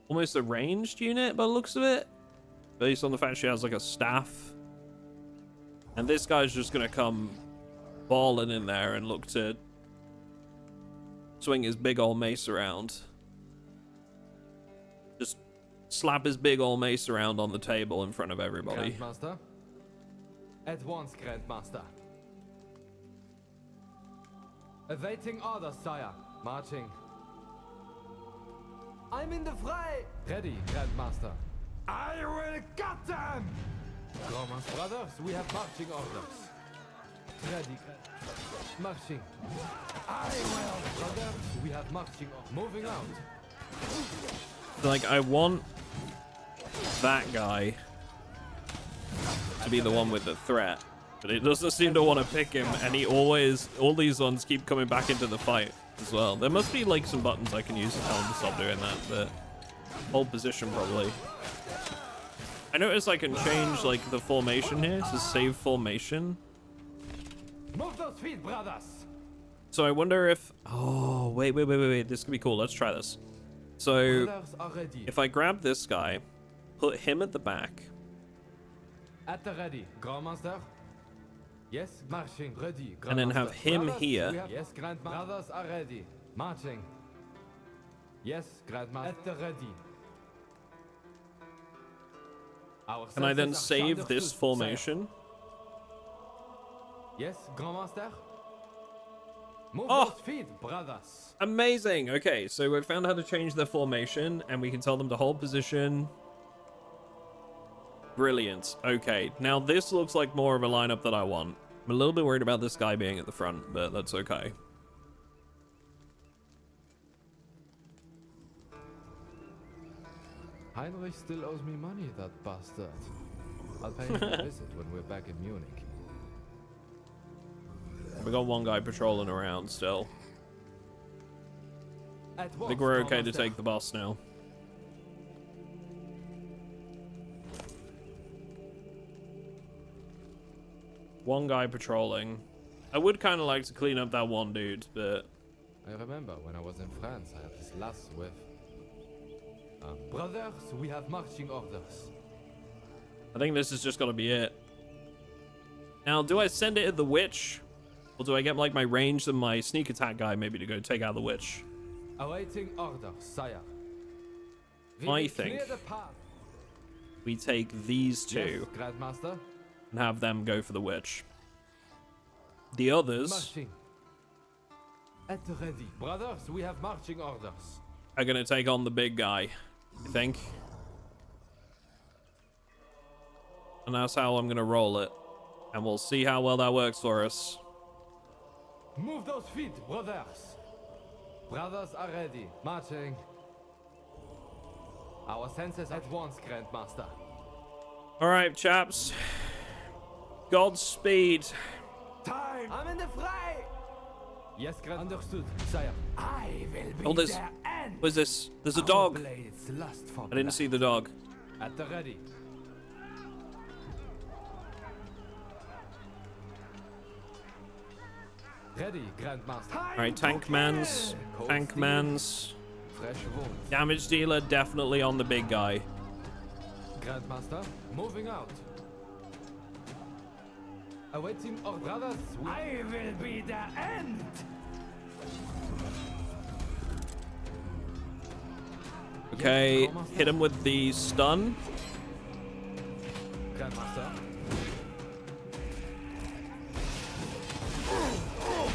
almost a ranged unit by the looks of it, based on the fact she has like a staff. And this guy's just gonna come balling in there and look to swing his big old mace around. Just slap his big old mace around on the table in front of everybody. Grandmaster. At once, Grandmaster. Awaiting orders, sire. Marching. I'm in the fray. Ready, Grandmaster. I will cut them! Grandmaster. Brothers, we have marching orders. Ready, marching. I will. Brothers, we have marching orders. Moving out. Like, I want that guy to be the one with the threat, but it doesn't seem to want to pick him, and he always, all these ones keep coming back into the fight as well. There must be like some buttons I can use to tell him to stop doing that, but hold position probably. I notice I can change like the formation here to save formation. Move those feet, brothers. So I wonder if, oh, wait, this could be cool. Let's try this. So Brothers are ready. if I grab this guy, put him at the back, At the ready, Grandmaster. Yes, marching. Ready, Grandmaster. and then have him Brothers, here. Yes, Grandmaster. Brothers are ready. Marching. Yes, Grandmaster. At the ready. Can I then save this formation? Yes, Grandmaster. Move Oh! those feet, brothers. Amazing. Okay, so we've found how to change their formation, and we can tell them to hold position. Brilliant. Okay, now this looks like more of a lineup that I want. I'm a little bit worried about this guy being at the front, but that's okay. Heinrich still owes me money, that bastard. I'll pay him a visit when we're back in Munich. We got one guy patrolling around still. At I once, think we're okay to Grandmaster. take the boss now. One guy patrolling. I would kind of like to clean up that one dude, but I remember when I was in France, I had this lass with... brothers, we have marching orders. I think this is just gonna be it. Now, do I send it at the witch? Or do I get like my range and my sneak attack guy maybe to go take out the witch? Awaiting orders, sire. We I will think clear the path. we take these two Yes, Grandmaster. and have them go for the witch. The others Marching. At the ready. Brothers, we have marching orders. are gonna take on the big guy, I think. And that's how I'm gonna roll it. And we'll see how well that works for us. Move those feet, brothers. Brothers are ready. Marching. Our senses at once, Grandmaster. All right, chaps. Godspeed. Time! I'm in the fray! Yes, Grand. Understood, sire. I will be Oh, there's... their end. What is this? There's a dog. Blades lust for I didn't see the dog. At the ready. Ready, Grandmaster. All right, tank mans. Tank mans. Fresh wound. Damage dealer definitely on the big guy. Grandmaster, moving out. Awaiting our brothers. I will be the end. Okay, hit him with the stun. Grandmaster.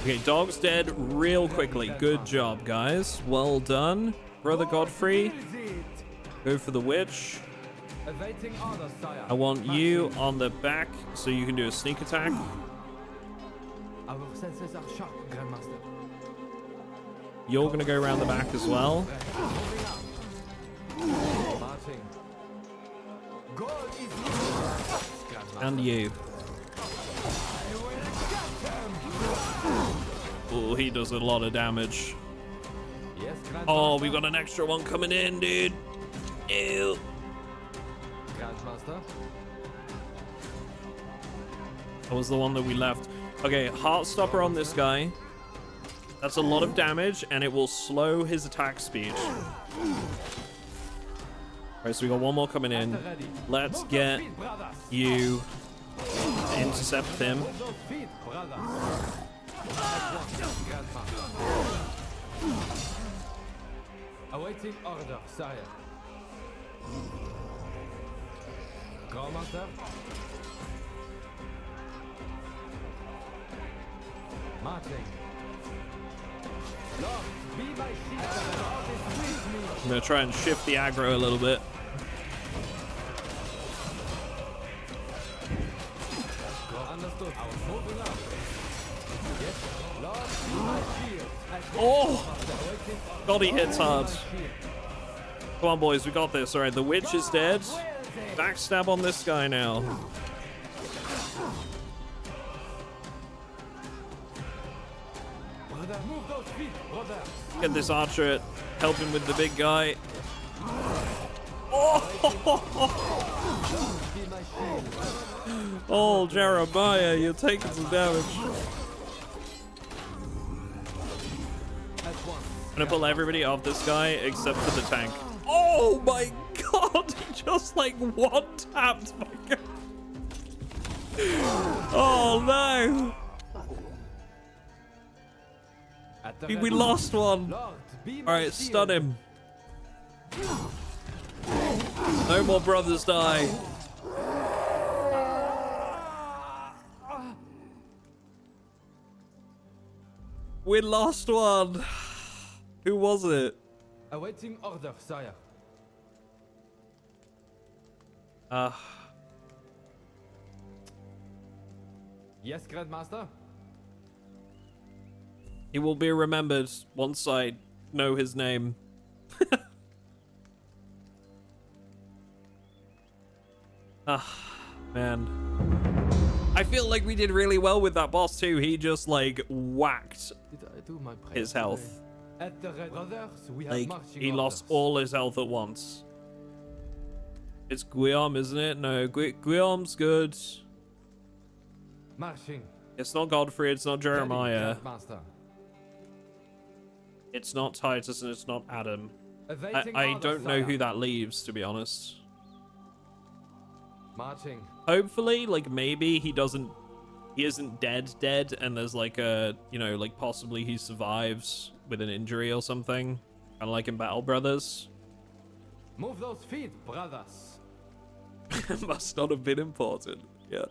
Okay, dog's dead real quickly. Good job, guys. Well done. Brother Godfrey, go for the witch. Awaiting orders, sire. I want you on the back so you can do a sneak attack. Our senses are sharp, Grandmaster. You're gonna go around the back as well. Marching. Goal is Grandmaster. And you. Oh, he does a lot of damage. Yes, Grandmaster. Oh, we've got an extra one coming in, dude. Ew. Grandmaster. That was the one that we left. Okay, Heartstopper on this guy. That's a lot of damage, and it will slow his attack speed. Alright, so we got one more coming in. Let's get you to intercept him. Awaiting order, sire. Grandmaster. Marching. Lord, be my shield. The Lord is with me. I'm gonna try and shift the aggro a little bit. Understood. I was moving up. Yes, Lord, be my shield. Oh! God, he hits hard. Come on, boys, we got this. Alright, the witch is dead. Backstab on this guy now. Brother, move those feet, brother. Get this archer, help him with the big guy. Oh! Be my shield. Oh, Jeremiah, you're taking some damage. At once. I'm gonna pull everybody off this guy except for the tank. Oh my god! He just like one tapped my guy. Oh no! At the We ready. lost one. Lord, be my Alright, shield. stun him. No more brothers die. We lost one. Who was it? Awaiting order, sire. Yes, Grandmaster. He will be remembered once I know his name. Man. I feel like we did really well with that boss too. He just like whacked Did I do my part his health. today? At the red brothers, we have Like marching he lost orders. all his health at once. It's Guillaume, isn't it? No, Guillaume's good. Marching. It's not Godfrey, it's not Jeremiah. Ready, Grandmaster. It's not Titus and it's not Adam. Awaiting I orders, don't know sire. who that leaves, to be honest. Marching. Hopefully, like maybe he isn't dead, and there's like a, you know, like possibly he survives with an injury or something. Kind of like in Battle Brothers. Move those feet, brothers. Must not have been important. Yeah.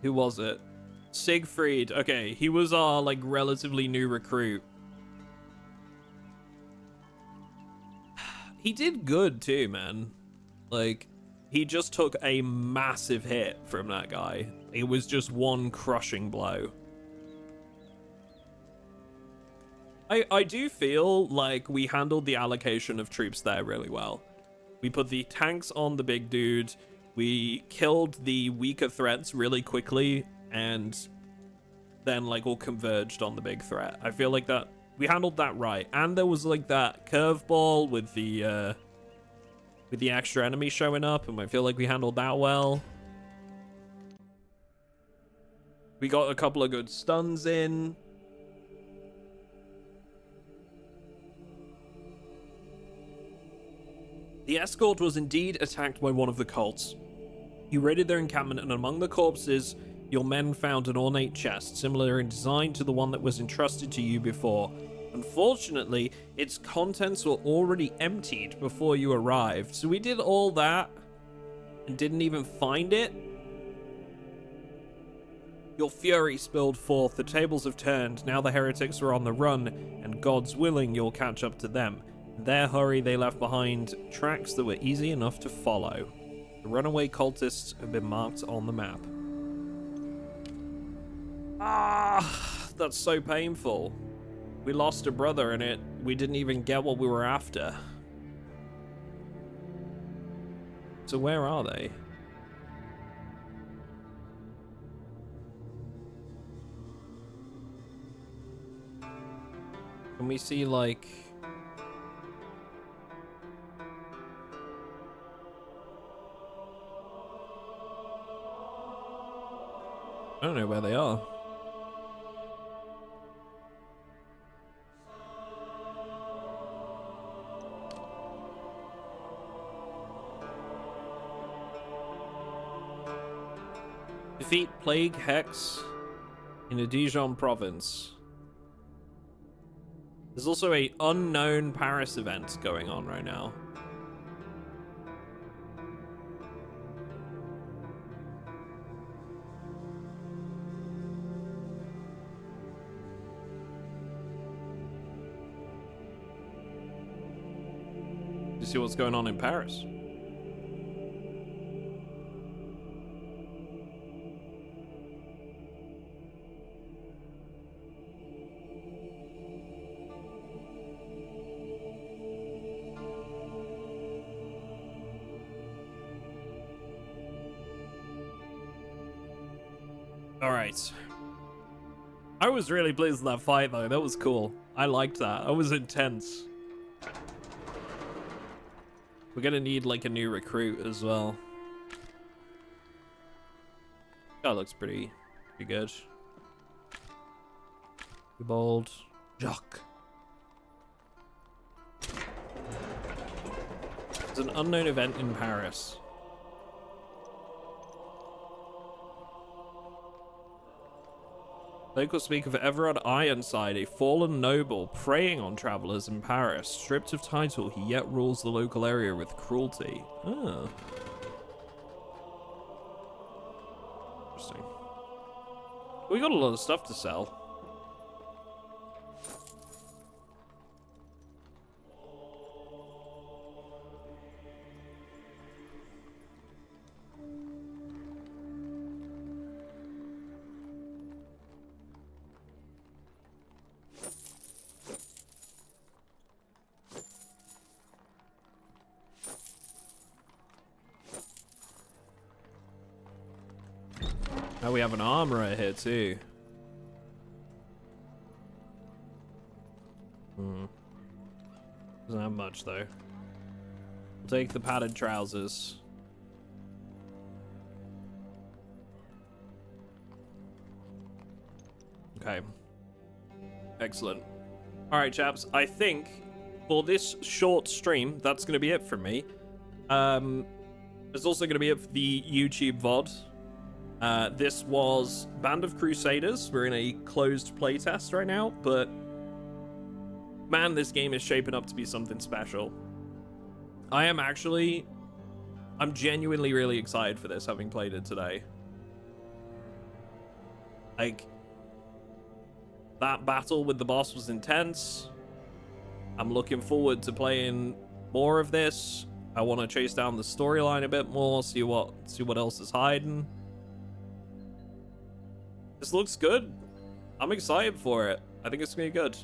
Who was it? Siegfried. Okay, he was our like relatively new recruit. He did good too, man. Like, he just took a massive hit from that guy. It was just one crushing blow. I do feel like we handled the allocation of troops there really well. We put the tanks on the big dude, we killed the weaker threats really quickly, and then like all converged on the big threat. I feel like that we handled that right. And there was like that curveball with the extra enemy showing up, and I feel like we handled that well. We got a couple of good stuns in. The escort was indeed attacked by one of the cults. You raided their encampment, and among the corpses, your men found an ornate chest, similar in design to the one that was entrusted to you before. Unfortunately, its contents were already emptied before you arrived, so we did all that and didn't even find it. Your fury spilled forth, the tables have turned, now the heretics are on the run, and God's willing you'll catch up to them. In their hurry, they left behind tracks that were easy enough to follow. The runaway cultists have been marked on the map. Ah, that's so painful. We lost a brother and we didn't even get what we were after. So where are they? Can we see like... I don't know where they are. Defeat Plague Hex in the Dijon province. There's also a unknown Paris event going on right now. You see what's going on in Paris? Alright. I was really pleased with that fight though. That was cool. I liked that. That was intense. We're gonna need like a new recruit as well. That looks pretty good. Bold. Jacques. There's an unknown event in Paris. Locals speak of Everard Ironside, a fallen noble preying on travelers in Paris. Stripped of title, he yet rules the local area with cruelty. Ah. Interesting. We got a lot of stuff to sell. Now we have an armorer here too. Doesn't have much though. We'll take the padded trousers. Okay. Excellent. Alright, chaps. I think for this short stream, that's going to be it from me. There's also going to be it for the YouTube VOD. This was Band of Crusaders. We're in a closed playtest right now, but man, this game is shaping up to be something special. I'm genuinely really excited for this, having played it today. Like, that battle with the boss was intense. I'm looking forward to playing more of this. I want to chase down the storyline a bit more, see what else is hiding. This looks good. I'm excited for it. I think it's gonna be good.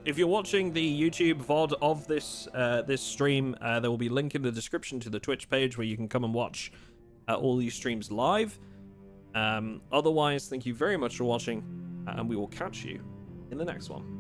If you're watching the YouTube VOD of this this stream, there will be a link in the description to the Twitch page where you can come and watch all these streams live. Otherwise, thank you very much for watching, and we will catch you in the next one.